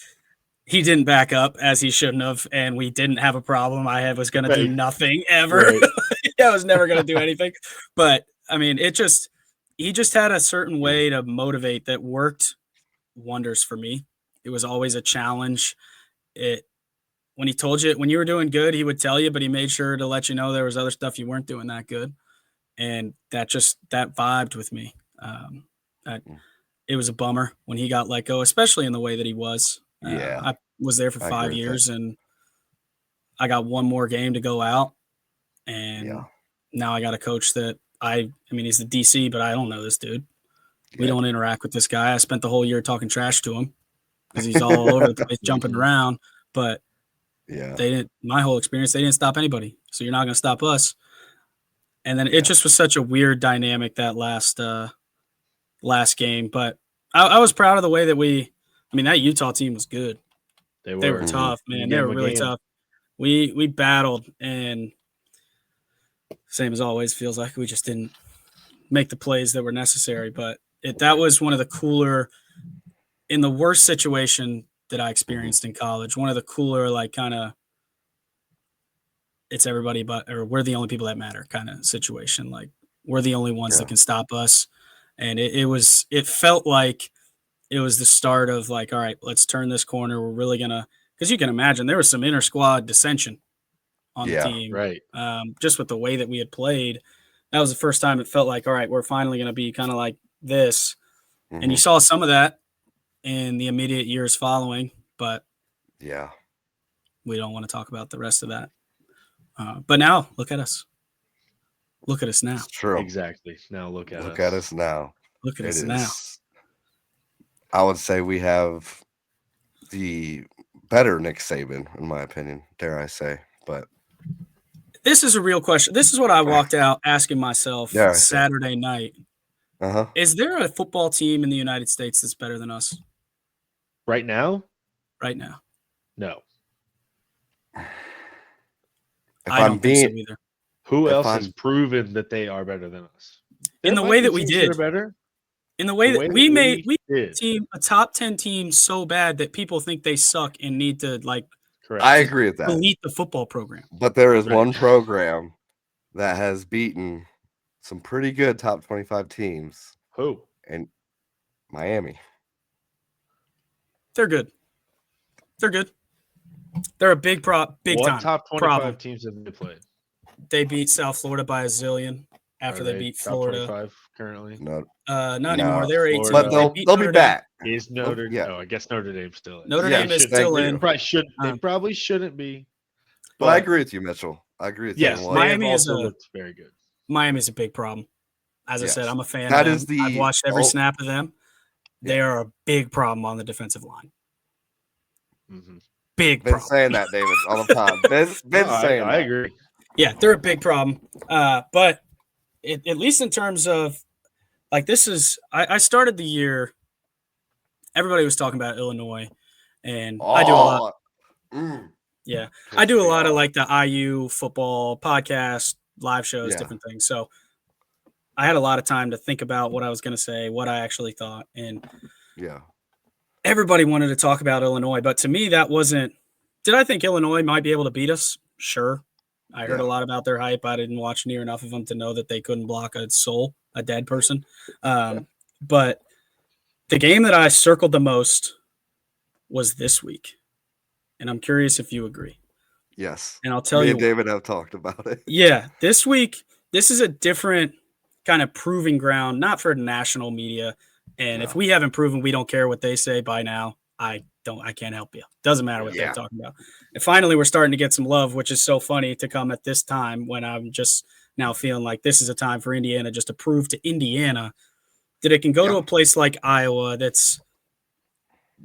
he didn't back up as he shouldn't have, and we didn't have a problem. I was going to do Right. nothing ever. Right. I was never going to do anything. But I mean, he just had a certain way to motivate that worked wonders for me. It was always a challenge. When you were doing good, he would tell you, but he made sure to let you know there was other stuff you weren't doing that good. And that vibed with me. It was a bummer when he got let go, especially in the way that he was. Yeah. I was there for I 5 agree with that. years, and I got one more game to go out. And Yeah. now I got a coach that I mean, he's the DC, but I don't know this dude. We Yeah. don't interact with this guy. I spent the whole year talking trash to him because he's all over the place jumping around. But Yeah. my whole experience, they didn't stop anybody. So you're not going to stop us. And then Yeah. it just was such a weird dynamic that last game. But I was proud of the way that that Utah team was good. They They were Mhm. tough, You man. gave They them were a really game. tough. We battled, and same as always, feels like we just didn't make the plays that were necessary. But that was one of the cooler, in the worst situation that I experienced in college, one of the cooler, like kind of it's everybody or we're the only people that matter kind of situation. Like we're the only ones that Yeah. can stop us. And it felt like it was the start of like, all right, let's turn this corner. We're really going to, because you can imagine there was some inter squad dissension on the Yeah. team. Right. Just with the way that we had played. That was the first time it felt like, all right, we're finally going to be kind of like this. And you saw some of that in the immediate years following, but Yeah. we don't want to talk about the rest of that. But now, look at us. Look at us now. It's true. Exactly. Now look at us now. Look at It us now. is. I would say we have the better Nick Saban, in my opinion, dare I say. But This is a real question. This is what I walked out asking myself Dare I say. Saturday night. Uh-huh. Is there a football team in the United States that's better than us Right now? right now? No. I don't think so either. Who else has proven that they are better than us? In the way that we did. Better. In the way that we made a top 10 team so bad that people think they suck and need to like. Correct. I agree with that. Delete the football program. But there is one program that has beaten some pretty good top 25 teams. Who? And Miami. They're good. They're good. They're a big time. What top 25 problem. Teams have they played? They beat South Florida by a zillion after they beat Florida. Top 25 currently? No, not anymore. They're 18. But they'll be back. Is Notre Dame? No, I guess Notre Dame's still in. Notre Dame is still in. They probably shouldn't be. But I agree with you, Mitchell. I agree with you. Yes, Miami also looks very good. Miami's a big problem. As I said, I'm a fan of them. I've watched every snap of them. They are a big problem on the defensive line. Mm-hmm. Big problem. Been saying that, David, all the time. Been saying I agree. Yeah, they're a big problem. But at least in terms of, like, this is – I started the year – everybody was talking about Illinois, and I do a lot. Yeah, I do a lot of, like, the IU football podcast, live shows, different things. So I had a lot of time to think about what I was going to say, what I actually thought. And everybody wanted to talk about Illinois. But to me, that wasn't – did I think Illinois might be able to beat us? Sure. I heard a lot about their hype. I didn't watch near enough of them to know that they couldn't block a soul, a dead person. But the game that I circled the most was this week. And I'm curious if you agree. Yes. And I'll tell you. Me and David have talked about it. Yeah. This week, this is a different kind of proving ground, not for national media. And if we haven't proven we don't care what they say by now, I can't help you. Doesn't matter what they're talking about. And finally, we're starting to get some love, which is so funny to come at this time when I'm just now feeling like this is a time for Indiana just to prove to Indiana that it can go to a place like Iowa that's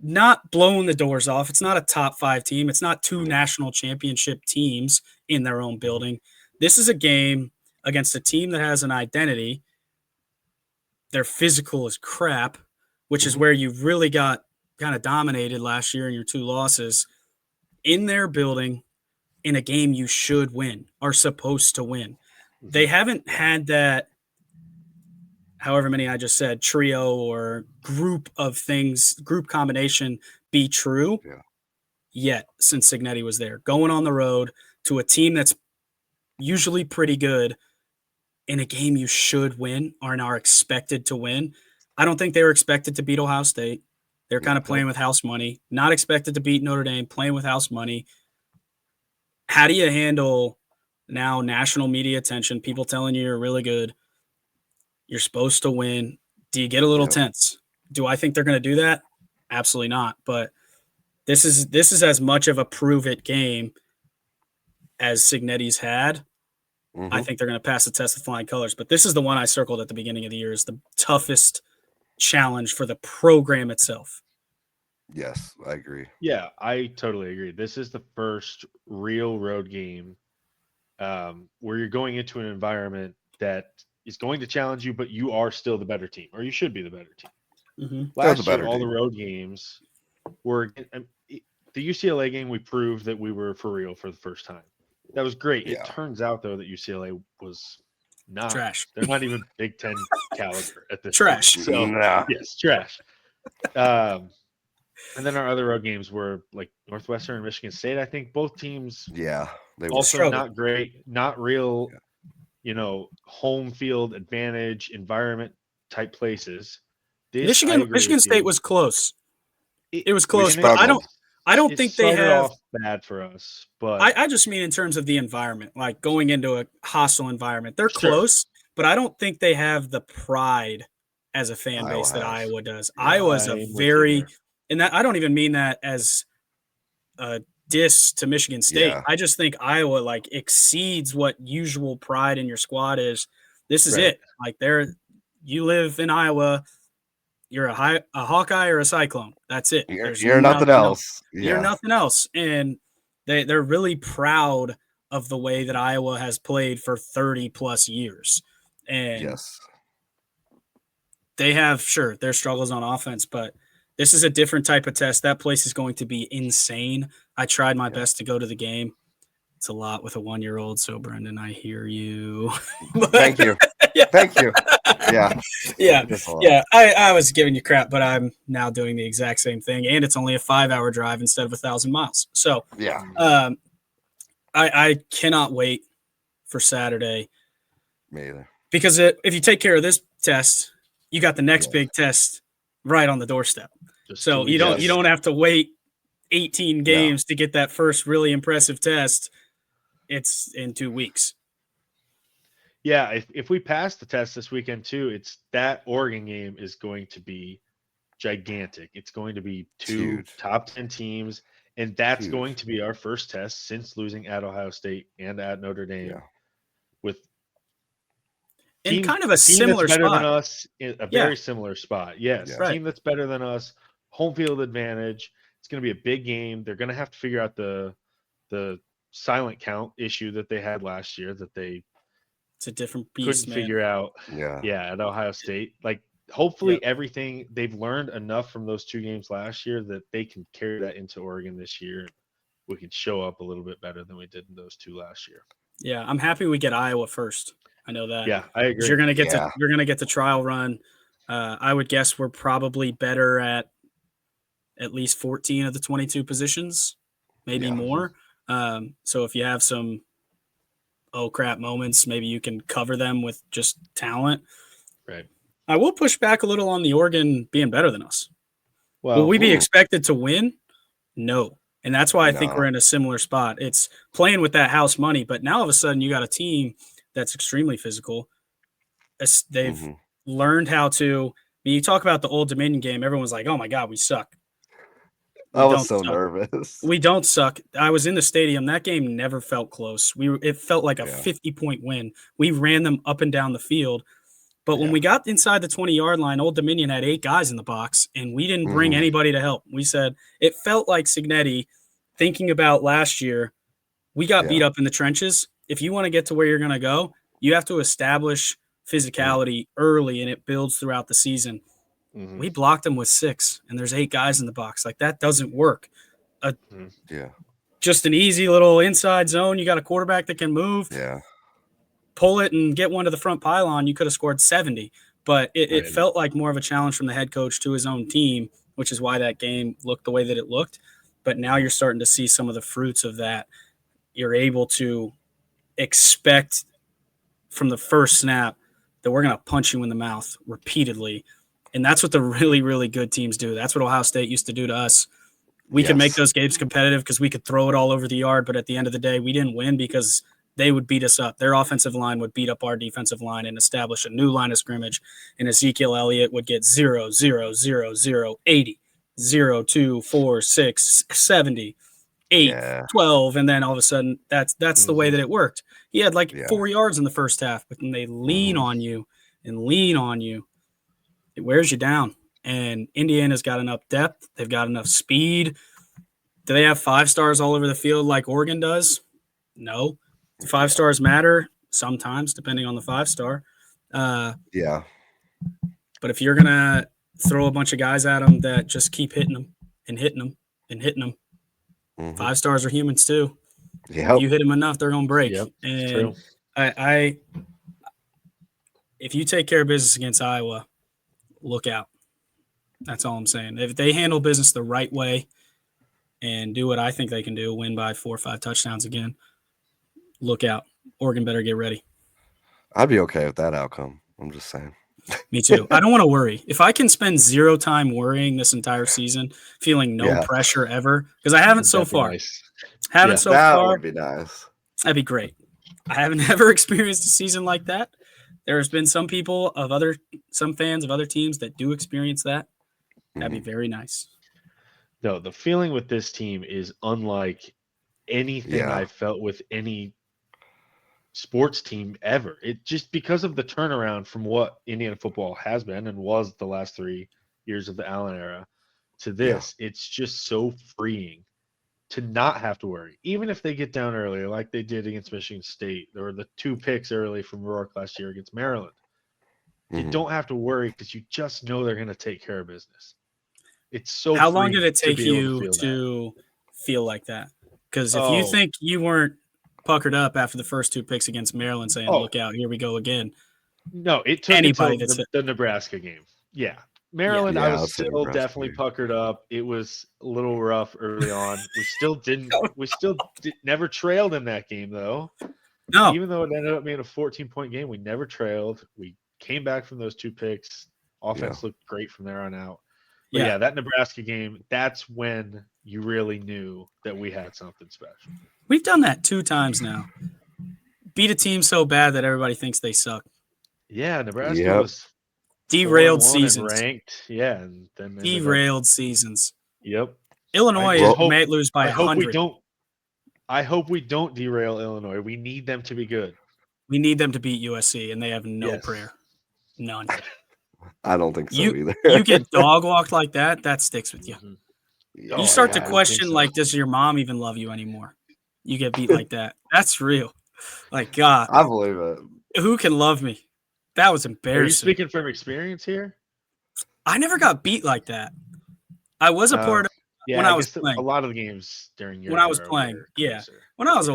not blowing the doors off. It's not a top 5 team. It's not 2 national championship teams in their own building. This is a game against a team that has an identity. They're physical as crap, which is where you really got kind of dominated last year in your 2 losses in their building in a game you should win, are supposed to win. They haven't had that, however many I just said, trio or group of things, group combination be true yet since Signetti was there. Going on the road to a team that's usually pretty good in a game you should win or are expected to win. I don't think they were expected to beat Ohio State. They're kind of playing with house money, not expected to beat Notre Dame, playing with house money. How do you handle now national media attention, people telling you you're really good, you're supposed to win? Do you get a little tense? Do I think they're going to do that? Absolutely not. But this is as much of a prove-it game as Signetti's had. I think they're going to pass the test with flying colors. But this is the one I circled at the beginning of the year as the toughest challenge for the program itself. Yes, I agree. Yeah, I totally agree. This is the first real road game where you're going into an environment that is going to challenge you, but you are still the better team, or you should be the better team. Last year, all the road games were the UCLA game. We proved that we were for real for the first time. That was great. It turns out, though, that UCLA was not trash. They're not even Big Ten caliber at this trash. point. So, yes, trash. And then our other road games were like Northwestern and Michigan State. I think both teams, they also were not great, not real, home field advantage environment type places. This I agree Michigan with State you. was close. It was We close, but struggled. I don't It think they started have. off bad for us, but I just mean in terms of the environment, like going into a hostile environment. They're Sure. close, but I don't think they have the pride as a fan Iowa base that has. Iowa does. Yeah. Iowa's a I'm with you very, there. and that I don't even mean that as a diss to Michigan State. Yeah. I just think Iowa like exceeds what usual pride in your squad is. This is Right. it. Like you live in Iowa, you're a Hawkeye or a Cyclone. That's it. There's You're nothing else. You're Yeah. nothing else. And they're really proud of the way that Iowa has played for 30 plus years. And Yes. they have, sure, their struggles on offense, but this is a different type of test. That place is going to be insane. I tried my best to go to the game. It's a lot with a 1-year-old. So, Brendan, I hear you. Thank you. Yeah. Thank you. Yeah. Yeah. It's a lot. Yeah. I was giving you crap, but I'm now doing the exact same thing. And it's only a 5-hour drive instead of 1,000 miles. So, Yeah. I cannot wait for Saturday Me either. because if you take care of this test, you got the next big test right on the doorstep. Just So 2 you weeks. don't have to wait 18 games to get that first really impressive test. It's in 2 weeks. Yeah, if we pass the test this weekend too, it's that Oregon game is going to be gigantic. It's going to be two Huge. top 10 teams, and that's Huge. going to be our first test since losing at Ohio State and at Notre Dame. Yeah. With In kind of a team similar that's better spot. than us, in a very similar spot. Yes, Yeah. Right. team that's better than us, home field advantage. It's going to be a big game. They're going to have to figure out the silent count issue that they had last year that they It's a different beast, couldn't man. figure out. Yeah. At Ohio State. Like, hopefully everything they've learned enough from those 2 games last year that they can carry that into Oregon this year. And we can show up a little bit better than we did in those 2 last year. Yeah, I'm happy we get Iowa first. I know that. Yeah, I agree. You're gonna get the trial run. I would guess we're probably better at least 14 of the 22 positions, maybe more. So if you have some oh crap moments, maybe you can cover them with just talent. Right. I will push back a little on the Oregon being better than us. Well, Will we be expected to win? No. And that's why I think No. we're in a similar spot. It's playing with that house money, but now all of a sudden you got a team that's extremely physical. They've learned how to. When you talk about the Old Dominion game, everyone's like, "Oh my God, we suck." I was so nervous. We don't suck. I was in the stadium. That game never felt close. It felt like a 50-point win. We ran them up and down the field. But when we got inside the 20-yard line, Old Dominion had 8 guys in the box, and we didn't bring anybody to help. We said it felt like Signetti thinking about last year. We got beat up in the trenches. If you want to get to where you're going to go, you have to establish physicality early, and it builds throughout the season. We blocked them with 6, and there's 8 guys in the box. Like, that doesn't work. Just an easy little inside zone. You got a quarterback that can move. Yeah. Pull it and get one to the front pylon, you could have scored 70. But it felt like more of a challenge from the head coach to his own team, which is why that game looked the way that it looked. But now you're starting to see some of the fruits of that. You're able to expect from the first snap that we're going to punch you in the mouth repeatedly. And that's what the really, really good teams do. That's what Ohio State used to do to us. We could make those games competitive because we could throw it all over the yard. But at the end of the day, we didn't win because they would beat us up. Their offensive line would beat up our defensive line and establish a new line of scrimmage. And Ezekiel Elliott would get 0, 0, 0, 0, 80, 0, 2, 4, 6, 70, 8, 12. And then all of a sudden, that's the way that it worked. He had like 4 yards in the first half, but then they lean on you and lean on you. It wears you down. And Indiana's got enough depth. They've got enough speed. Do they have 5 stars all over the field like Oregon does? No. Do 5 stars matter? Sometimes, depending on the 5-star. But if you're going to throw a bunch of guys at them that just keep hitting them and hitting them and hitting them, 5 stars are humans too. If you hit them enough, they're going to break. And true. If you take care of business against Iowa, look out. That's all I'm saying. If they handle business the right way and do what I think they can do, win by 4 or 5 touchdowns again, look out. Oregon better get ready. I'd be okay with that outcome. I'm just saying. Me too. I don't want to worry. If I can spend 0 time worrying this entire season, feeling no Yeah. pressure ever, because I haven't so That'd be far. nice. Haven't Yeah. so That far. would be nice. That'd be great. I haven't ever experienced a season like that. There's been some fans of other teams that do experience that. That'd be Mhm. very nice. No, the feeling with this team is unlike anything Yeah. I've felt with any sports team ever. It just because of the turnaround from what Indiana football has been and was the last 3 years of the Allen era to this, it's just so freeing to not have to worry. Even if they get down early, like they did against Michigan State, or the 2 picks early from Rourke last year against Maryland. You Mhm. don't have to worry because you just know they're going to take care of business. It's so How long did freeing it to take be able to you feel that. to feel like that? Because if you Oh, think you weren't puckered up after the first 2 picks against Maryland saying, oh, look out, here we go again. no, it took Anybody until that's the Nebraska game. Yeah. Maryland, I Yeah, was that's the still Nebraska definitely game. puckered up. It was a little rough early on. We never trailed in that game though. No. Even though it ended up being a 14-point game, we never trailed. We came back from those 2 picks. Offense looked great from there on out. But yeah, that Nebraska game, that's when you really knew that we had something special. We've done that 2 times now. Beat a team so bad that everybody thinks they suck. Yeah, Nebraska Yep. was Derailed 4-1 seasons. and ranked. Yeah, and then ended up. Derailed seasons. Yep. Illinois may lose by I hope we 100. don't. I hope we don't derail Illinois. We need them to be good. We need them to beat USC, and they have no Yes. prayer. None. I don't think so either. You get dog walked like that, that sticks with you. Mhm. Yeah, You start yeah, to I would question, think so. like, does your mom even love you anymore? You get beat like that. That's real. Like, God, I believe it. who can love me? That was Are you embarrassing. speaking from experience here? I never got beat like that. I was a part of Yeah, when I was guess playing. a lot of the games during your When I was era playing, were yeah. closer. When I was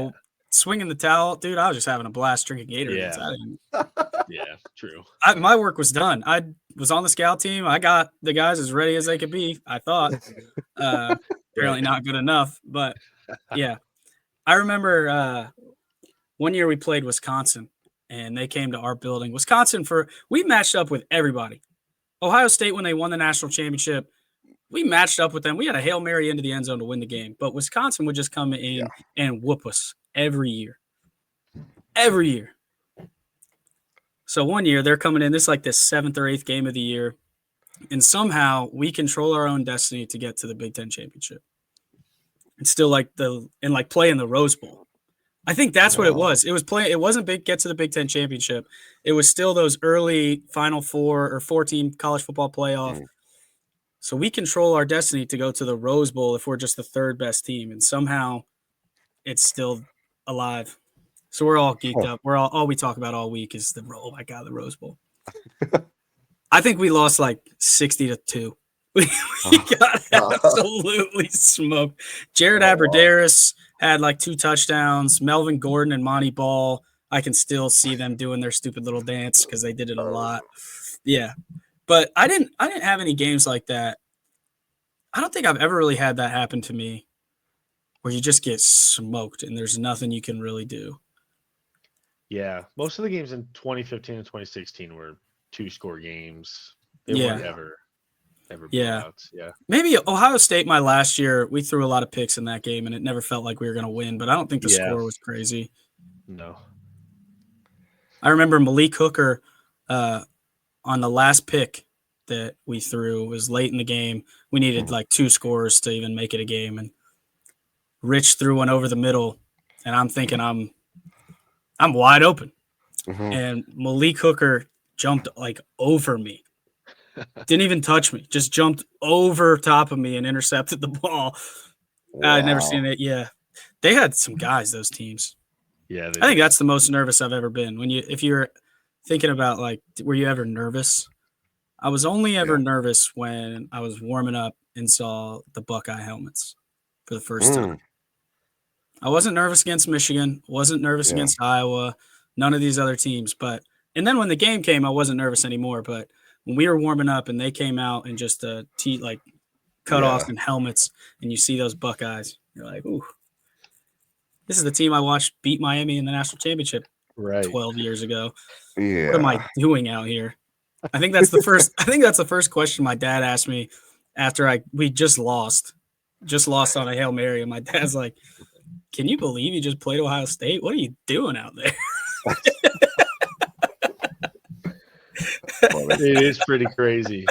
swinging the towel, dude, I was just having a blast drinking Gatorades. Yeah. Yeah, true. My work was done. I was on the scout team. I got the guys as ready as they could be, I thought. Apparently not good enough, but yeah. I remember one year we played Wisconsin, and they came to our building. We matched up with everybody. Ohio State, when they won the national championship, we matched up with them. We had a Hail Mary into the end zone to win the game, but Wisconsin would just come in and whoop us every year. Every year. So one year they're coming in, this is like the 7th or 8th game of the year, and somehow we control our own destiny to get to the Big Ten championship. It's still play in the Rose Bowl. I think that's what it was. It wasn't get to the Big Ten championship. It was still those early Final Four or 4-team college football playoff. Mm. So we control our destiny to go to the Rose Bowl if we're just the 3rd best team, and somehow it's still alive. So we're all geeked up. We're all we talk about all week is the Rose Bowl. I think we lost like 60-2. We got absolutely smoked. Jared Abbrederis had like 2 touchdowns. Melvin Gordon and Monty Ball, I can still see them doing their stupid little dance because they did it a lot. Yeah. But I didn't have any games like that. I don't think I've ever really had that happen to me where you just get smoked and there's nothing you can really do. Yeah, most of the games in 2015 and 2016 were 2-score games. They weren't ever blowouts. Yeah. Maybe Ohio State my last year, we threw a lot of picks in that game and it never felt like we were going to win, but I don't think the score was crazy. No. I remember Malik Hooker on the last pick that we threw. It was late in the game. We needed like 2 scores to even make it a game, and Rich threw one over the middle, and I'm thinking I'm wide open. Mm-hmm. And Malik Hooker jumped like over me. Didn't even touch me. Just jumped over top of me and intercepted the ball. Wow. I'd never seen it. Yeah. They had some guys, those teams. Yeah. I think that's the most nervous I've ever been. If you're thinking about like, were you ever nervous? I was only ever nervous when I was warming up and saw the Buckeye helmets for the first time. I wasn't nervous against Michigan, wasn't nervous against Iowa, none of these other teams. And then when the game came, I wasn't nervous anymore. But when we were warming up and they came out and just cutoffs and helmets, and you see those Buckeyes, you're like, ooh, this is the team I watched beat Miami in the national championship 12 years ago. Yeah. What am I doing out here? I think that's the first question my dad asked me after we just lost on a Hail Mary, and my dad's like, "Can you believe you just played Ohio State? What are you doing out there?" It is pretty crazy.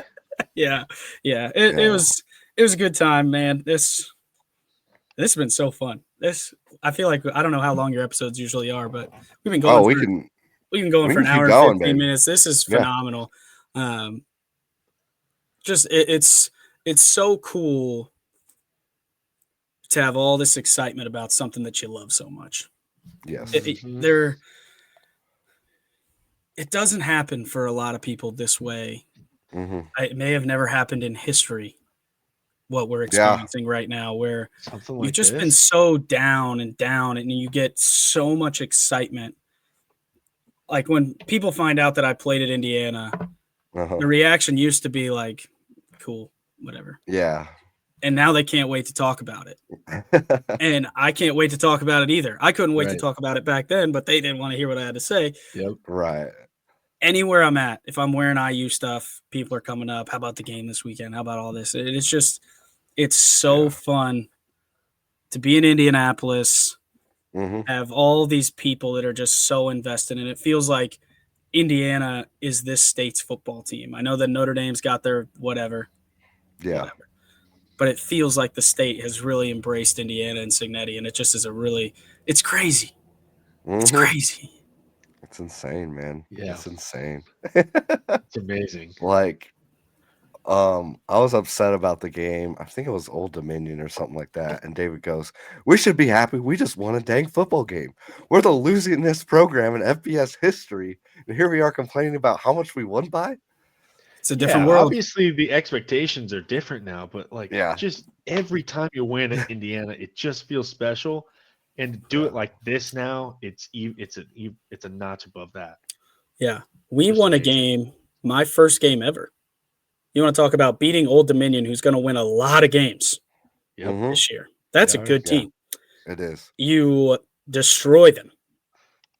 Yeah. It was a good time, man. This has been so fun. I feel like I don't know how long your episodes usually are, but we've been going. We've been going for an hour and 15 minutes. This is phenomenal. It's so cool to have all this excitement about something that you love so much. Yes. It doesn't happen for a lot of people this way. Mm-hmm. It may have never happened in history, what we're experiencing right now, where you've just been so down, and you get so much excitement. Like when people find out that I played at Indiana, the reaction used to be like, cool, whatever. Yeah. And now they can't wait to talk about it. And I can't wait to talk about it either. I couldn't wait to talk about it back then, but they didn't want to hear what I had to say. Yep. Right. Anywhere I'm at, if I'm wearing IU stuff, people are coming up. How about the game this weekend? How about all this? It's so fun to be in Indianapolis, have all these people that are just so invested, and it feels like Indiana is this state's football team. I know that Notre Dame's got their whatever. But it feels like the state has really embraced Indiana and Signetti, and it just is it's crazy. It's crazy. It's insane, man. Yeah. It's insane. It's amazing. Like, I was upset about the game. I think it was Old Dominion or something like that. And David goes, "We should be happy. We just won a dang football game. We're the losingest program in FBS history. And here we are complaining about how much we won by." It's a different world. Obviously, the expectations are different now, but just every time you win at Indiana, it just feels special. And to do it like this now, it's a notch above that. Yeah, we won a game, my first game ever. You want to talk about beating Old Dominion, who's going to win a lot of games this year? That's a good team. It is. You destroy them.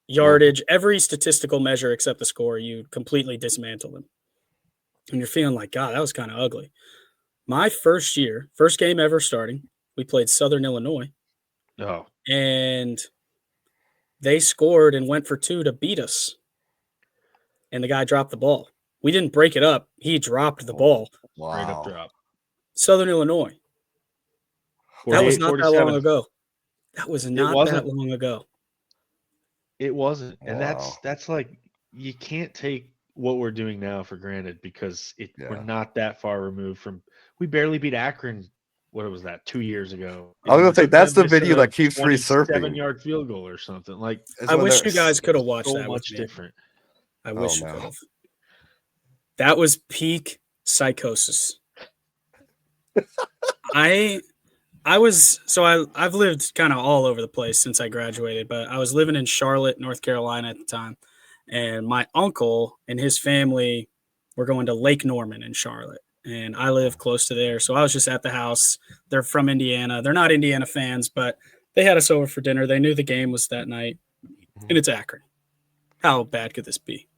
Yardage, every statistical measure except the score, you completely dismantle them. And you're feeling like, God, that was kind of ugly. My first game ever starting, we played Southern Illinois. Oh. And they scored and went for 2 to beat us. And the guy dropped the ball. We didn't break it up. He dropped the ball. Wow. Straight up drop. Southern Illinois. That was not that long ago. That was not that long ago. It wasn't. And that's like, you can't take what we're doing now for granted because we're not that far removed from. We barely beat Akron. What was that? 2 years ago. I was gonna say that's the video that keeps resurfacing. 7-yard field goal or something. Like, I wish you guys could have watched that. Much different. I wish you could have. That was peak psychosis. I've lived kind of all over the place since I graduated, but I was living in Charlotte, North Carolina at the time. And my uncle and his family were going to Lake Norman in Charlotte. And I live close to there. So I was just at the house. They're from Indiana. They're not Indiana fans, but they had us over for dinner. They knew the game was that night. And it's Akron. How bad could this be?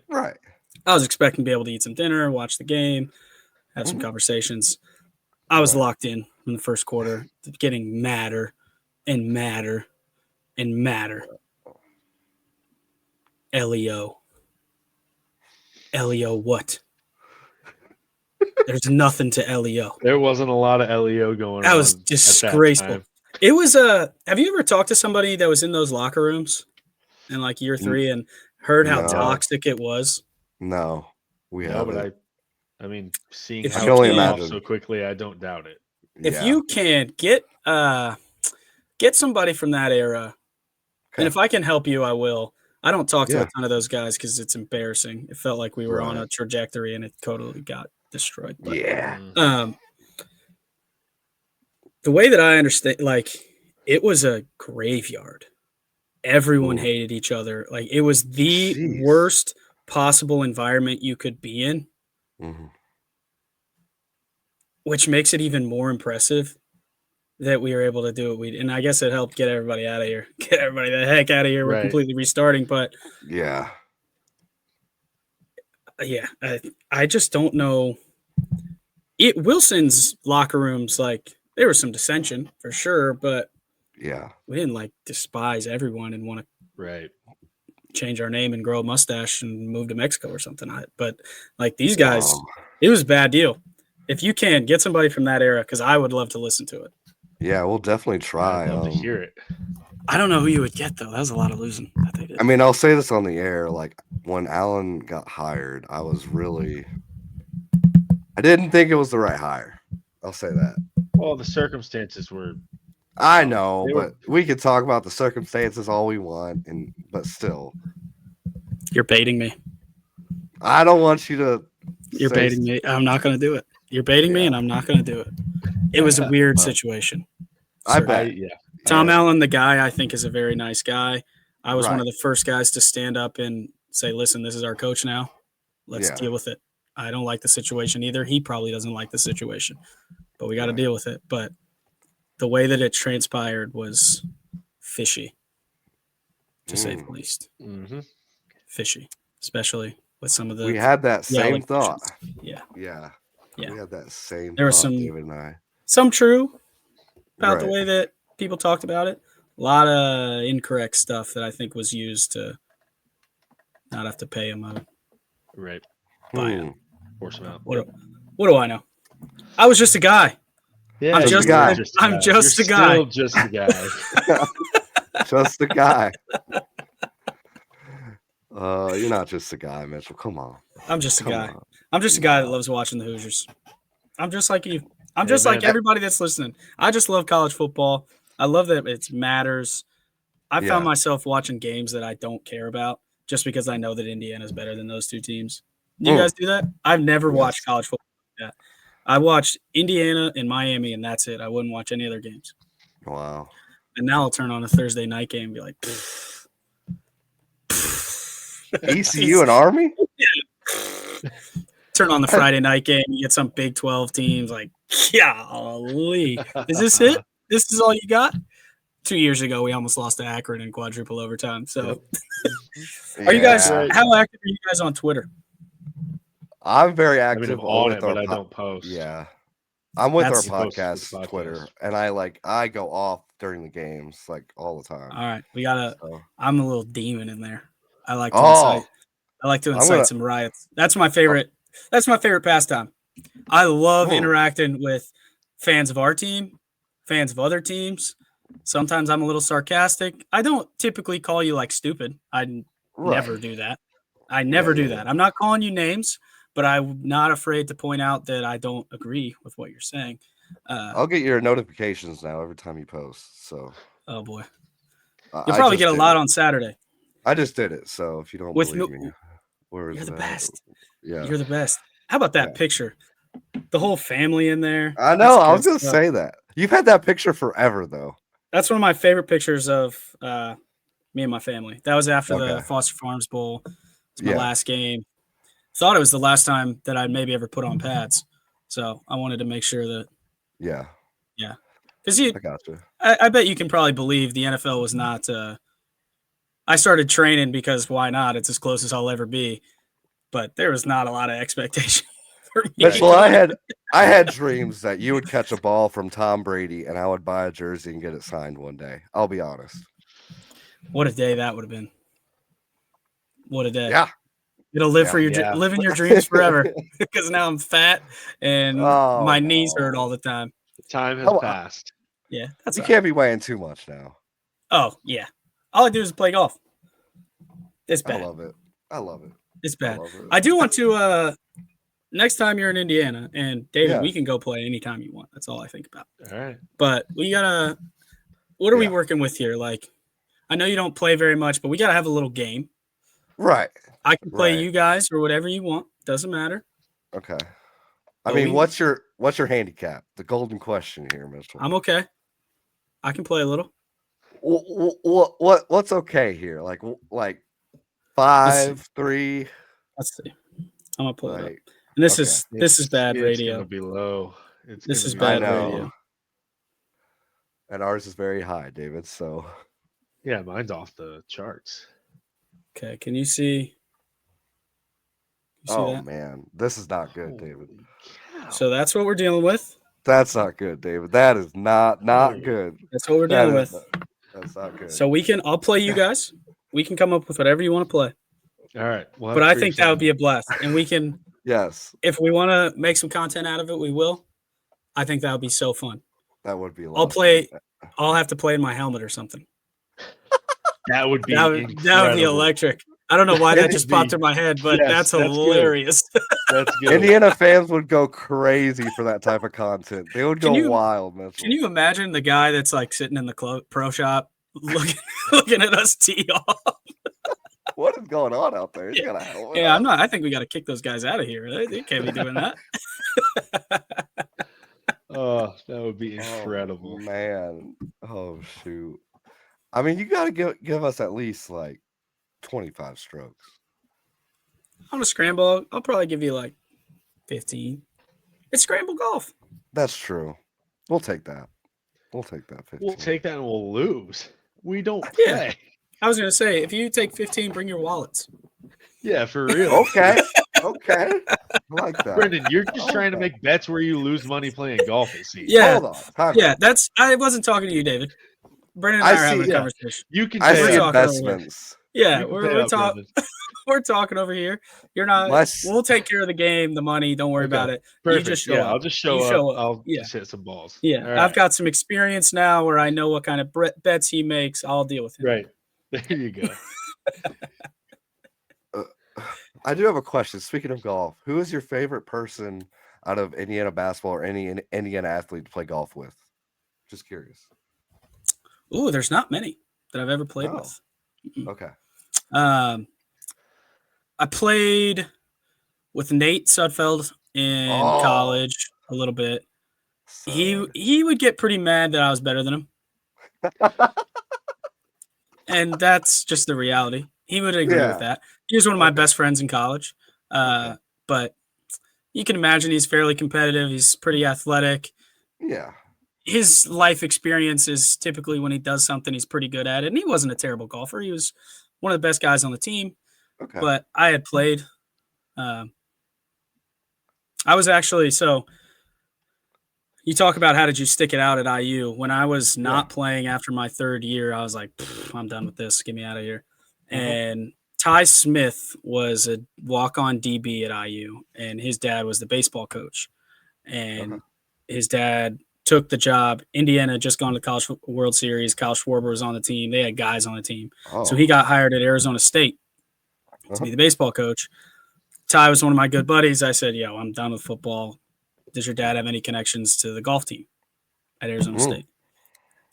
Right. I was expecting to be able to eat some dinner, watch the game, have some conversations. I was locked in the first quarter, getting madder and madder and madder. LEO. LEO what? There's nothing to LEO. There wasn't a lot of LEO going on. That was disgraceful. It was have you ever talked to somebody that was in those locker rooms in like year 3 and heard how toxic it was? No, we haven't. But I mean, seeing how it came off so quickly, I don't doubt it. If you can get somebody from that era, and if I can help you, I will. I don't talk to a ton of those guys because it's embarrassing. It felt like we were on a trajectory and it totally got destroyed. But, the way that I understand, like, it was a graveyard. Everyone hated each other. Like, it was the worst possible environment you could be in, which makes it even more impressive that we were able to do it. And I guess it helped get everybody out of here, get everybody the heck out of here. We're completely restarting, but Yeah, I just don't know. Wilson's locker rooms, like there was some dissension for sure, but Yeah. we didn't like despise everyone and want to Right. change our name and grow a mustache and move to Mexico or something. But like these guys, Wow. it was a bad deal. If you can get somebody from that era, because I would love to listen to it. Yeah, we'll definitely try. I'd love to hear it. I don't know who you would get though. That was a lot of losing that they did. I mean, I'll say this on the air. Like when Allen got hired, I didn't think it was the right hire. I'll say that. Well, the circumstances were. I know, They but were- we could talk about the circumstances all we want, but still, You're baiting me. I don't want you to. You're baiting me. I'm not going to do it. You're baiting me, and I'm not going to do it. It was a weird situation. I bet. Tom Allen, the guy, I think is a very nice guy. I was one Right. of the first guys to stand up and say, listen, this is our coach now. Let's deal with it. I don't like the situation either. He probably doesn't like the situation, but we got to deal with it. But the way that it transpired was fishy, to say the least. Mm-hmm. Fishy, especially with some of the. We had that same thought. Yeah. Yeah. Yeah. We had that same There was thought, some David and I. Some true about the Right. way that people talked about it. A lot of incorrect stuff that I think was used to not have to pay him a Right. buyout. Force him out. What do I know? I was just a guy. Yeah, I'm just a guy. I'm just a guy. Still just a guy. Just a guy. You're not just a guy, Mitchell. Come on. I'm just a Come guy. on. I'm just a guy that loves watching the Hoosiers. I'm just like you. I'm just Amen. like everybody that's listening. I just love college football. I love that it matters. I found myself watching games that I don't care about just because I know that Indiana's better than those two teams. Do you guys do that? I've never watched college football like that. I watched Indiana and Miami, and that's it. I wouldn't watch any other games. Wow. And now I'll turn on a Thursday night game and be like, ECU and Army? turn on the Friday night game, you get some Big 12 teams like, golly, is this it? This is all you got? 2 years ago, we almost lost to Akron in quadruple overtime. So, are you guys? How active are you guys on Twitter? I'm very active I'm on with it, our but I don't post. Yeah, I'm with That's- our He posts podcast his Twitter, and I go off during the games like all the time. All right, we gotta. So, I'm a little demon in there. I like to Oh, incite. I like to I'm incite gonna- some riots. That's my favorite. That's my favorite pastime. I love interacting with fans of our team, fans of other teams. Sometimes I'm a little sarcastic. I don't typically call you like stupid. I never do that. I never do that. I'm not calling you names, but I'm not afraid to point out that I don't agree with what you're saying. I'll get your notifications now every time you post. So, Oh boy, I you'll probably just get a did lot it. on Saturday. I just did it. So if you don't With believe no- me, where is You're the that? best. Yeah, You're the best. How about that picture? The whole family in there. I know. I was That's gonna good stuff. say that. You've had that picture forever, though. That's one of my favorite pictures of me and my family. That was after the Okay. Foster Farms Bowl. It's my Yeah. last game. Thought it was the last time that I'd maybe ever put on pads. So I wanted to make sure that, Yeah, because I got you. I bet you can probably believe the NFL was not. I started training because why not? It's as close as I'll ever be. But there was not a lot of expectation for me. Mitchell, I had dreams that you would catch a ball from Tom Brady and I would buy a jersey and get it signed one day. I'll be honest. What a day that would have been. What a day. Yeah. It'll live for your living your dreams forever because now I'm fat and my knees hurt all the time. The time has passed. Yeah, that's You can't be weighing too much now. Oh yeah, all I do is play golf. It's bad. I love it. It's bad. love it. I do want to. Next time you're in Indiana, and David, Yeah. we can go play anytime you want. That's all I think about. All right. But we gotta. What are we working with here? Like, I know you don't play very much, but we gotta have a little game. Right. I can play Right. you guys or whatever you want. Doesn't matter. Okay. I But mean, we- what's your handicap? The golden question here, Mitchell. I'm okay. I can play a little. What's okay here? Like 5, 3. Let's see. I'm gonna pull it up. Like, And this okay. is bad It's radio. gonna be low. This is I bad know. radio. And ours is very high, David. So Yeah, mine's off the charts. Okay, can you see You see that? Man, this is not good, David. Holy cow. So that's what we're dealing with. That's not good, David. That is not good. That's what we're That dealing is with. That's not good. So I'll play you guys. We can come up with whatever you want to play. All right. We'll But have I to think figure that would be a something blast. And we can, Yes, if we want to make some content out of it, we will. I think that would be so fun. that would be a lot. I'll of play. fun. I'll have to play in my helmet or something. out. That would be That would be incredible. electric. I don't know why that It'd just be- popped in my head, but Yes, that's that's good. hilarious. That's good. Indiana fans would go crazy for that type of content. They would Can go you- wild, man. Can you imagine the guy that's like sitting in the pro shop looking at us tee off? What is going on out there? He's Yeah. got a helmet Yeah, on. I think we got to kick those guys out of here. They can't be doing that. Oh, that would be Oh, incredible. man. Oh shoot. I mean, you got to give us at least like 25 strokes. On a scramble, I'll probably give you like 15. It's scramble golf. That's true. We'll take that. We'll take that 15. We'll take that and we'll lose. We don't Yeah. play. I was going to say, if you take 15, bring your wallets. Yeah, for real. Okay. Okay. I like that. Brendan, you're just I trying to like make bets where you lose money playing golf this season. Yeah. Hold on. Time Yeah, out. I wasn't talking to you, David. Brendan and I, I are see- having a yeah. conversation. You can I pay see up. talking over here. investments. Yeah, You can we're pay up, talking. Brendan. We're talking over here. You're not. Less- We'll take care of the game, the money. Don't worry Okay. about it. Perfect. You just show yeah, up. I'll just show You up. show up. I'll Yeah. just hit some balls. Yeah, All I've right. got some experience now where I know what kind of bets he makes. I'll deal with him. Right. There you go. I do have a question. Speaking of golf, who is your favorite person out of Indiana basketball or any Indiana athlete to play golf with? Just curious. Ooh, there's not many that I've ever played Oh. with. Okay. I played with Nate Sudfeld in Oh. college a little bit. So, He would get pretty mad that I was better than him, and that's just the reality. He would agree Yeah. with that. He was one of my Okay. best friends in college, Okay. but you can imagine he's fairly competitive. He's pretty athletic. yeah. His life experience is typically when he does something, he's pretty good at it. And he wasn't a terrible golfer. He was one of the best guys on the team. Okay. But I had played. I was actually so. You talk about how did you stick it out at IU? When I was not playing after my third year, I was like, I'm done with this. Get me out of here. Mhm. And Ty Smith was a walk-on DB at IU, and his dad was the baseball coach. And his dad took the job. Indiana had just gone to the College World Series. Kyle Schwarber was on the team. They had guys on the team. Oh. So he got hired at Arizona State to be the baseball coach. Ty was one of my good buddies. I said, yo, I'm done with football. Does your dad have any connections to the golf team at Arizona State?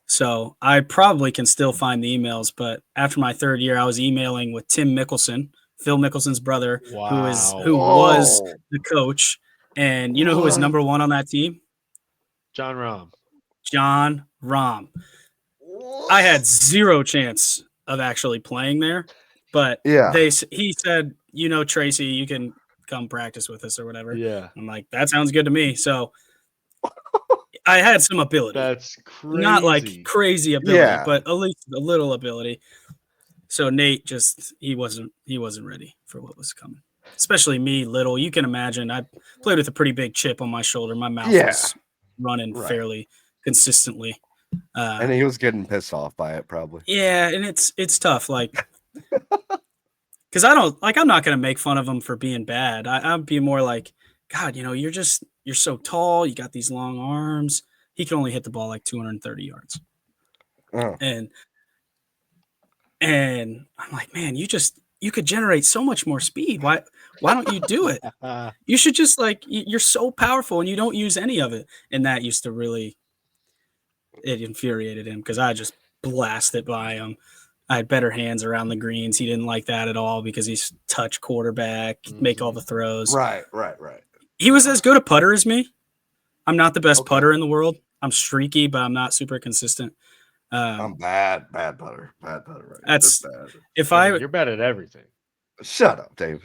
So I probably can still find the emails, but after my third year, I was emailing with Tim Mickelson, Phil Mickelson's brother, who was the coach. And you know who was number one on that team? John Rahm. John Rahm. I had zero chance of actually playing there, but he said, Tracy, you can come practice with us or whatever. Yeah. I'm like, that sounds good to me. So I had some ability. That's crazy. Not like crazy ability, but at least a little ability. So Nate he wasn't ready for what was coming. Especially me, little. You can imagine I played with a pretty big chip on my shoulder. My mouth was running fairly consistently. And he was getting pissed off by it, probably. Yeah, and it's tough, like, because I'm not gonna make fun of him for being bad. I'd be more like, God, you're so tall. You got these long arms. He can only hit the ball like 230 yards. And I'm like, man, you could generate so much more speed. Why don't you do it? You should just you're so powerful and you don't use any of it. And that used to really, it infuriated him because I just blasted by him. I had better hands around the greens. He didn't like that at all because he's touch quarterback, make all the throws. Right. He was as good a putter as me. I'm not the best putter in the world. I'm streaky, but I'm not super consistent. I'm bad putter. Bad putter. Right. That's bad. You're bad at everything. Shut up, David.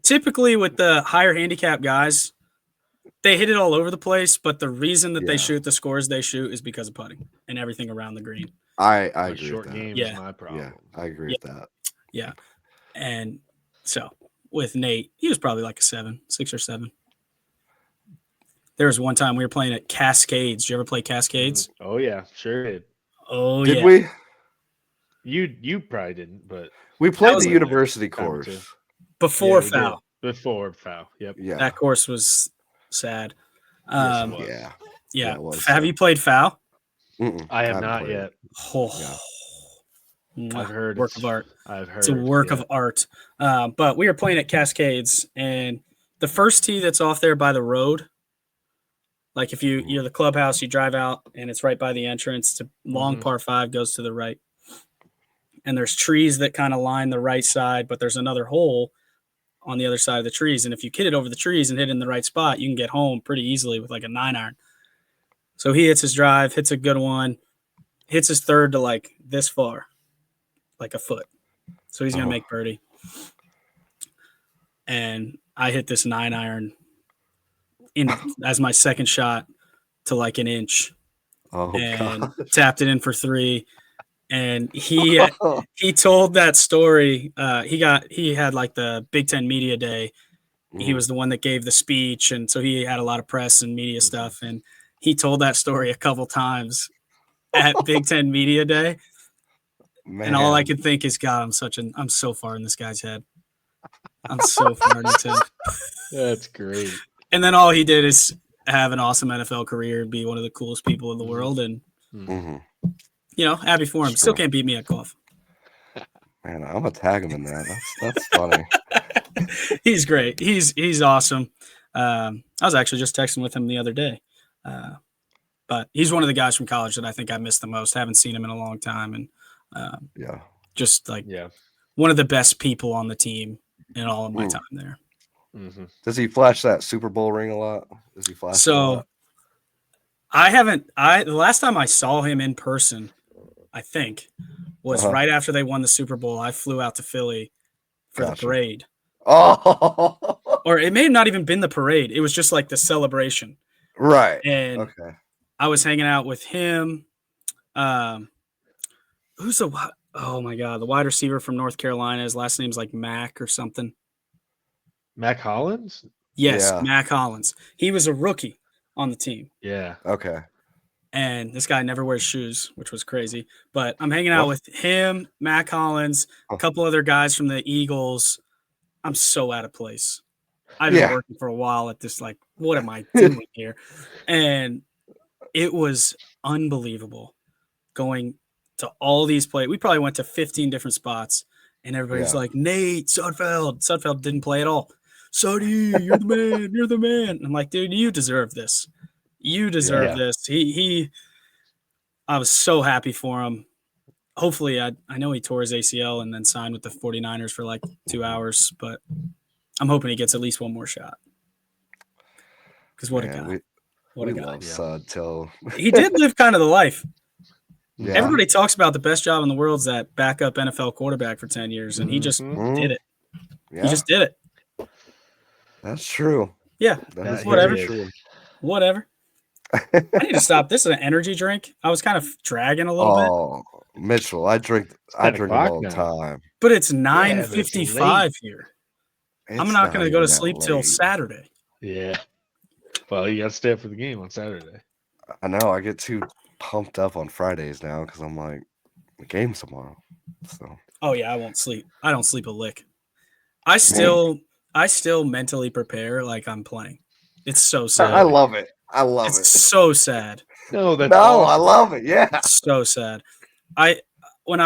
Typically with the higher handicap guys, they hit it all over the place, but the reason that they shoot the scores they shoot is because of putting and everything around the green. I agree short with that. game is my problem. Yeah, I agree with that. Yeah. And so with Nate. He was probably like a 6 or 7. There was one time we were playing at Cascades. Did you ever play Cascades? Oh yeah, sure did. Oh Did yeah. we? You probably didn't, but We played was the a university time or course. two. Before we did. foul. Before foul. Yep. Yeah. That course was sad. Yes, it was. Yeah. Yeah. it was Have sad. you played foul? I have haven't not played yet. it. Oh, I've heard work it's, of art. I've heard It's a work yeah. of art. But we were playing at Cascades, and the first tee that's off there by the road, like if you're the clubhouse, you drive out, and it's right by the entrance. It's a long par 5, goes to the right. And there's trees that kind of line the right side, but there's another hole on the other side of the trees. And if you hit it over the trees and hit it in the right spot, you can get home pretty easily with like a 9-iron. So he hits his drive, hits a good one, hits his third to like this far, like a foot. So he's going to make birdie. And I hit this 9-iron as my second shot to like an inch. And tapped it in for 3. And he told that story. He had like the Big Ten Media Day. He was the one that gave the speech, and so he had a lot of press and media stuff. And he told that story a couple times at Big Ten Media Day. Man. And all I could think is, God, I'm so far in this guy's head. I'm so far into him. That's great. And then all he did is have an awesome NFL career and be one of the coolest people in the world. And you know, happy for him. Still can't beat me at golf. Man, I'm gonna tag him in that. That's funny. He's great. He's awesome. I was actually just texting with him the other day. But he's one of the guys from college that I think I missed the most. Haven't seen him in a long time, and just like one of the best people on the team in all of my time there. Does he flash that Super Bowl ring a lot? Does he flash? So the last time I saw him in person, I think, was right after they won the Super Bowl. I flew out to Philly for the parade. Oh, or it may have not even been the parade. It was just like the celebration. Right. And I was hanging out with him. Who's the wide receiver from North Carolina? His last name's like Mac or something. Mac Hollins? Yes, Mac Hollins. He was a rookie on the team. Yeah. Okay. And this guy never wears shoes, which was crazy. But I'm hanging out with him, Mac Hollins, a couple other guys from the Eagles. I'm so out of place. I've been working for a while at this, like, what am I doing here? And it was unbelievable going to all these plays. We probably went to 15 different spots, and everybody's like, Nate, Sudfeld. Sudfeld didn't play at all. Suddy, you're the man. You're the man. I'm like, dude, you deserve this. You deserve this. I was so happy for him. Hopefully, I know he tore his ACL and then signed with the 49ers for like 2 hours, but I'm hoping he gets at least one more shot. Because what a guy. We love Sud till he did live kind of the life. Yeah. Everybody talks about the best job in the world is that backup NFL quarterback for 10 years, and he just did it. Yeah. He just did it. That's true. Yeah. Whatever. Whatever. I need to stop. This is an energy drink. I was kind of dragging a little bit. Oh, Mitchell, I drink them all the time. But it's 9:55 here. I'm not going to go to sleep till Saturday. Yeah. Well, you got to stay up for the game on Saturday. I know. I get too pumped up on Fridays now because I'm like, the game's tomorrow. So. Oh yeah, I won't sleep. I don't sleep a lick. I still mentally prepare like I'm playing. It's so sad. I love it. It's so sad. No, awesome. I love it. Yeah. It's so sad. When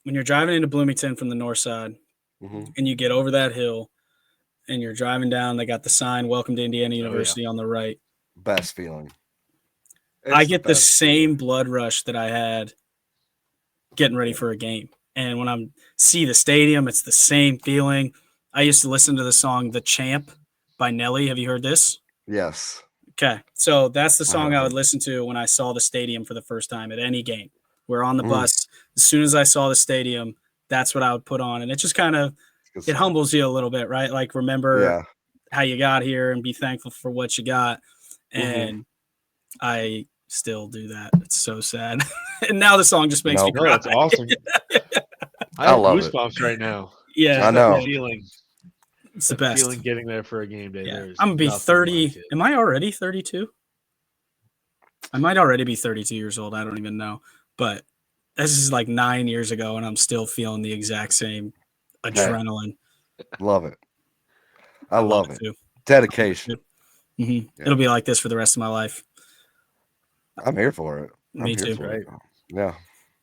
you're driving into Bloomington from the north side and you get over that hill and you're driving down, they got the sign, Welcome to Indiana University on the right. Best feeling. I get the same blood rush that I had getting ready for a game. And when I see the stadium, it's the same feeling. I used to listen to the song The Champ by Nelly. Have you heard this? Yes. Okay. So that's the song I would listen to when I saw the stadium for the first time at any game. We're on the bus. As soon as I saw the stadium, that's what I would put on. And it just kind of, it humbles you a little bit, right? Like remember how you got here and be thankful for what you got. And I still do that. It's so sad. And now the song just makes me cry. That's awesome. I have goosebumps right now. Yeah, I know. That feeling. it's the That best. feeling getting there for a game day. Yeah, There's I'm gonna be nothing 30. like it. Am I already 32? I might already be 32 years old. I don't even know. But this is like 9 years ago, and I'm still feeling the exact same adrenaline. Love it. I love it. Too. Dedication. Yeah. It'll be like this for the rest of my life. I'm here for it. Me too. Right. Yeah.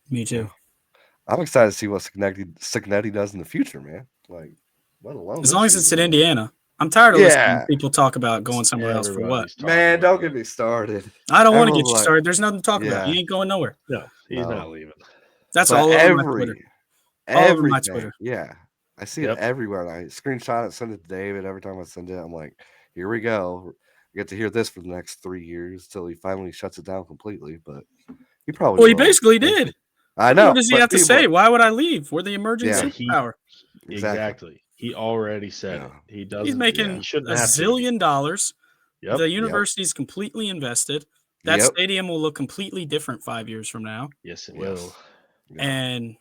Me too. Yeah. I'm excited to see what Signetti does in the future, man. Like, let alone as long as it's in Indiana. I'm tired of listening to people talk about going somewhere else for what. Man, don't get me started. I don't want to get you started. There's nothing to talk about. You ain't going nowhere. No, he's not leaving. That's all over my Twitter. All over my Twitter. Yeah. I see it everywhere. I screenshot it, send it to David. Every time I send it, I'm like, here we go. I get to hear this for the next 3 years till he finally shuts it down completely. But he probably Well, he basically did. I know. What does he have to say? Why would I leave? We're the emerging superpower. Exactly. He already said it. He doesn't. He's making $1 zillion. The university's completely invested. That stadium will look completely different 5 years from now. Yes, it will. And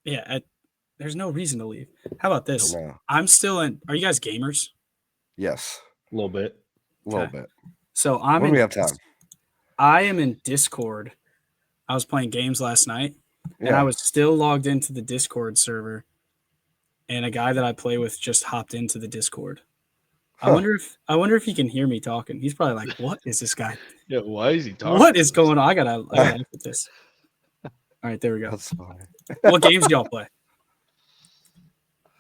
there's no reason to leave. How about this? I'm still in. Are you guys gamers? Yes. A little bit. A little bit. So when we have time. I am in Discord. I was playing games last night, and I was still logged into the Discord server, and a guy that I play with just hopped into the Discord. I wonder if he can hear me talking. He's probably like, "What is this guy? Yeah, why is he talking? What is going on? I gotta look at this." All right, there we go. That's funny. What games do y'all play?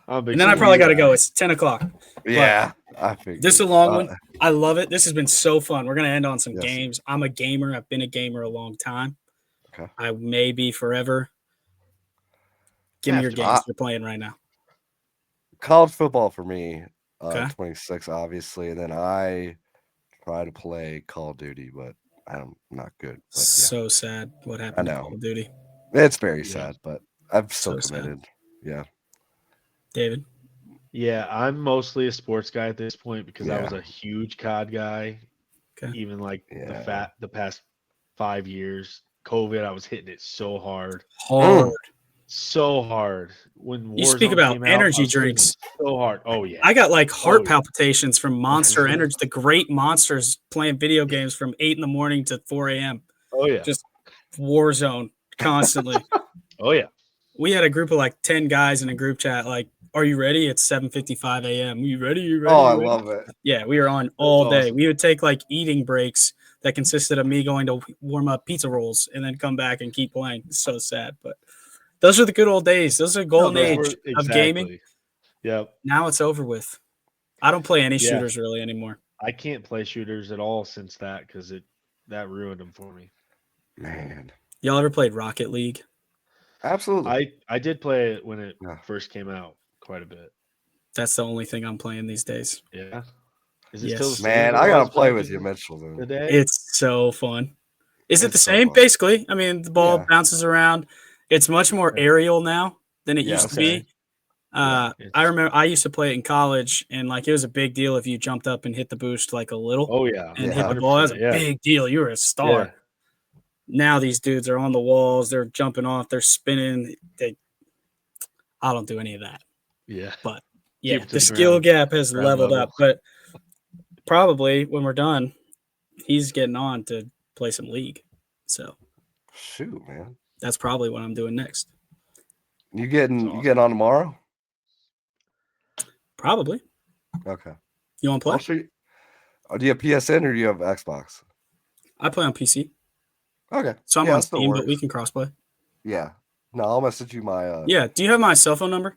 And then I probably got to go. It's 10 o'clock. Yeah, I think this is a long one. I love it. This has been so fun. We're gonna end on some games. I'm a gamer. I've been a gamer a long time. Okay. I may be forever. Give me your games you're playing right now. College football for me. 26, obviously, and then I try to play Call of Duty, but I'm not good. But so sad what happened to Call of Duty. It's very sad, but I'm still committed. Yeah. David? Yeah, I'm mostly a sports guy at this point because I was a huge COD guy. Okay. Even like the past 5 years. COVID, I was hitting it so hard. So hard. When you speak about energy drinks. So hard. Oh, yeah. I got like heart palpitations from Monster Energy, the great monsters playing video games from 8 in the morning to 4 a.m. Oh, yeah. Just war zone constantly. Oh, yeah. We had a group of like 10 guys in a group chat, like, are you ready? It's 7:55 a.m. You ready? You ready? Oh, I love it. Yeah, we were on all day. Awesome. We would take like eating breaks that consisted of me going to warm up pizza rolls and then come back and keep playing. It's so sad, but those are the good old days. Those are the golden age of gaming. Yep. Now it's over with. I don't play any shooters really anymore. I can't play shooters at all since that because that ruined them for me. Man. Y'all ever played Rocket League? Absolutely. I did play it when it first came out quite a bit. That's the only thing I'm playing these days. Yeah. Is it still the same? Man, I gotta play with you, Mitchell. Today? It's so fun. Is it the same? Basically, I mean, the ball bounces around. It's much more aerial now than it used to be. I remember I used to play it in college, and like it was a big deal if you jumped up and hit the boost like a little. Oh yeah, and hit the ball. That was a big deal. You were a star. Yeah. Now these dudes are on the walls. They're jumping off. They're spinning. I don't do any of that. Yeah, but the skill gap has leveled up. But probably when we're done, he's getting on to play some league. So shoot, man. That's probably what I'm doing next. You getting on tomorrow? Probably. Okay. You want to play? Do you have PSN or do you have Xbox? I play on PC. Okay. So I'm on Steam, but we can crossplay. Yeah. No, I'll message you my. Yeah. Do you have my cell phone number?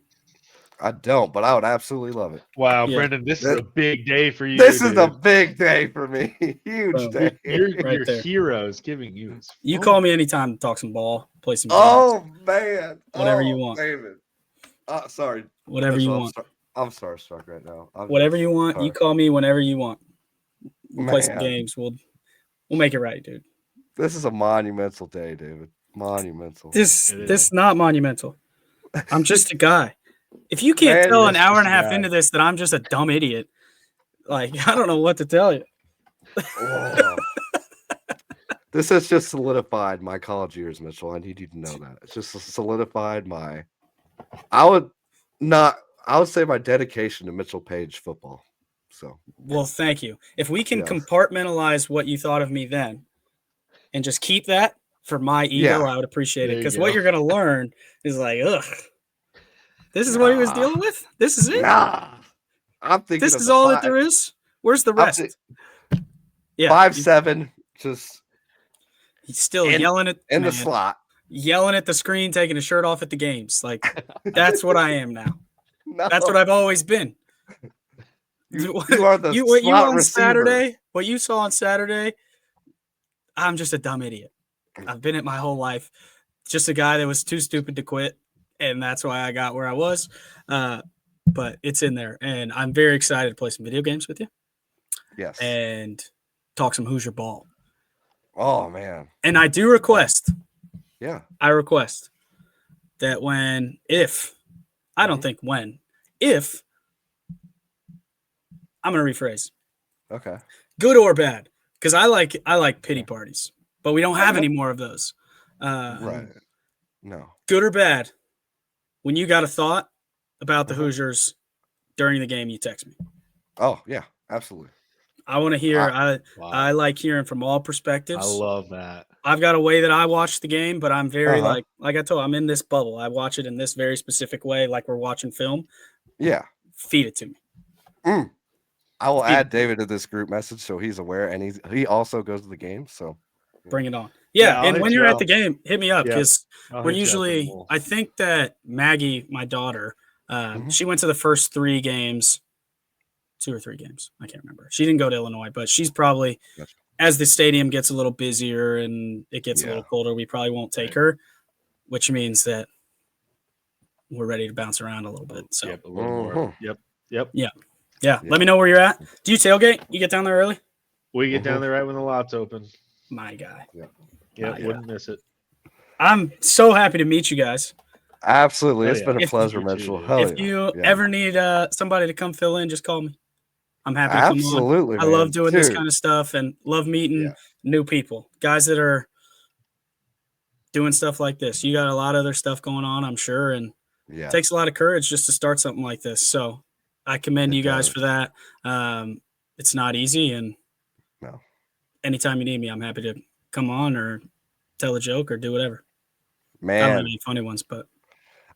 I don't, but I would absolutely love it. Wow, Brendan, this is a big day for you. This is a big day for me. Huge day. Your hero is giving you. You call me anytime to talk some ball, play some. Oh man, whatever you want, David. Sorry. Whatever you want. I'm starstruck right now. Whatever you want, you call me whenever you want. We'll play some games. We'll make it right, dude. This is a monumental day, David. Monumental. This is not monumental. I'm just a guy. If you can't tell an hour and a half into this that I'm just a dumb idiot, like I don't know what to tell you. This has just solidified my college years, Mitchell. I need you to know that. It's just solidified my. I would Not, I would say my dedication to Mitchell Page football. So, Well, thank you. If we can Yeah. compartmentalize what you thought of me then and just keep that for my ego, Yeah. I would appreciate it. There you Because go. what you're going to learn is like, ugh, this is what he was Nah. dealing with? This is it? nah, I'm thinking This of is the all that there is? Where's the I'm rest? Yeah. 5'7", just He's still in- yelling at in the man, slot. yelling at the screen, taking his shirt off at the games. Like, that's what I am now. No, That's what I've always been. you are the what you slot on receiver. Saturday, what you saw on Saturday, I'm just a dumb idiot. I've been it my whole life. Just a guy that was too stupid to quit, and that's why I got where I was. But it's in there, and I'm very excited to play some video games with you Yes. and talk some Hoosier ball. Oh man. And I do request, Yeah. I request that if I'm going to rephrase, Okay. good or bad, because I like pity parties, but we don't have any more of those. Right. No. Good or bad, when you got a thought about the Hoosiers during the game, you text me. Oh yeah, absolutely. I want to hear. Wow. I like hearing from all perspectives. I love that. I've got a way that I watch the game, but I'm very Uh-huh. like I told you, I'm in this bubble. I watch it in this very specific way, like we're watching film. Yeah. Feed it to me. I will add David to this group message so he's aware, and he also goes to the game. So Bring it on. Yeah, Yeah, I'll and hit when you you're at up. the game, hit me up Yeah, because I'll we're hit you up and usually. we'll- I think that Maggie, my daughter, she went to the first 3 games, 2 or 3 games. I can't remember. She didn't go to Illinois, but she's probably Gotcha. as the stadium gets a little busier and it gets a little colder, we probably won't take her, which means that we're ready to bounce around a little bit. So Yep, a little more. Yep. yeah, let me know where you're at. Do you tailgate? You get down there early? We get down there right when the lot's open. My guy. Yep, wouldn't miss it. I'm so happy to meet you guys. absolutely, Oh, it's yeah. been a If- pleasure, You too, Mitchell. dude. Hell If you yeah. ever need somebody to come fill in, just call me. I'm happy to come on. Absolutely, I love man. doing this Dude. kind of stuff and love meeting Yeah. new people, guys that are doing stuff like this. You got a lot of other stuff going on, I'm sure, and Yeah. it takes a lot of courage just to start something like this. So I commend It you guys does. for that. It's not easy, and No. anytime you need me, I'm happy to come on or tell a joke or do whatever. I don't have Man, any funny ones, but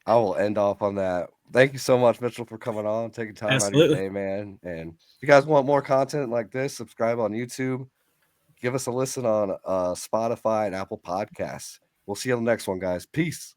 I will end off on that. Thank you so much, Mitchell, for coming on, taking time out of your Absolutely. day, man. And if you guys want more content like this, subscribe on YouTube. Give us a listen on Spotify and Apple Podcasts. We'll see you on the next one, guys. Peace.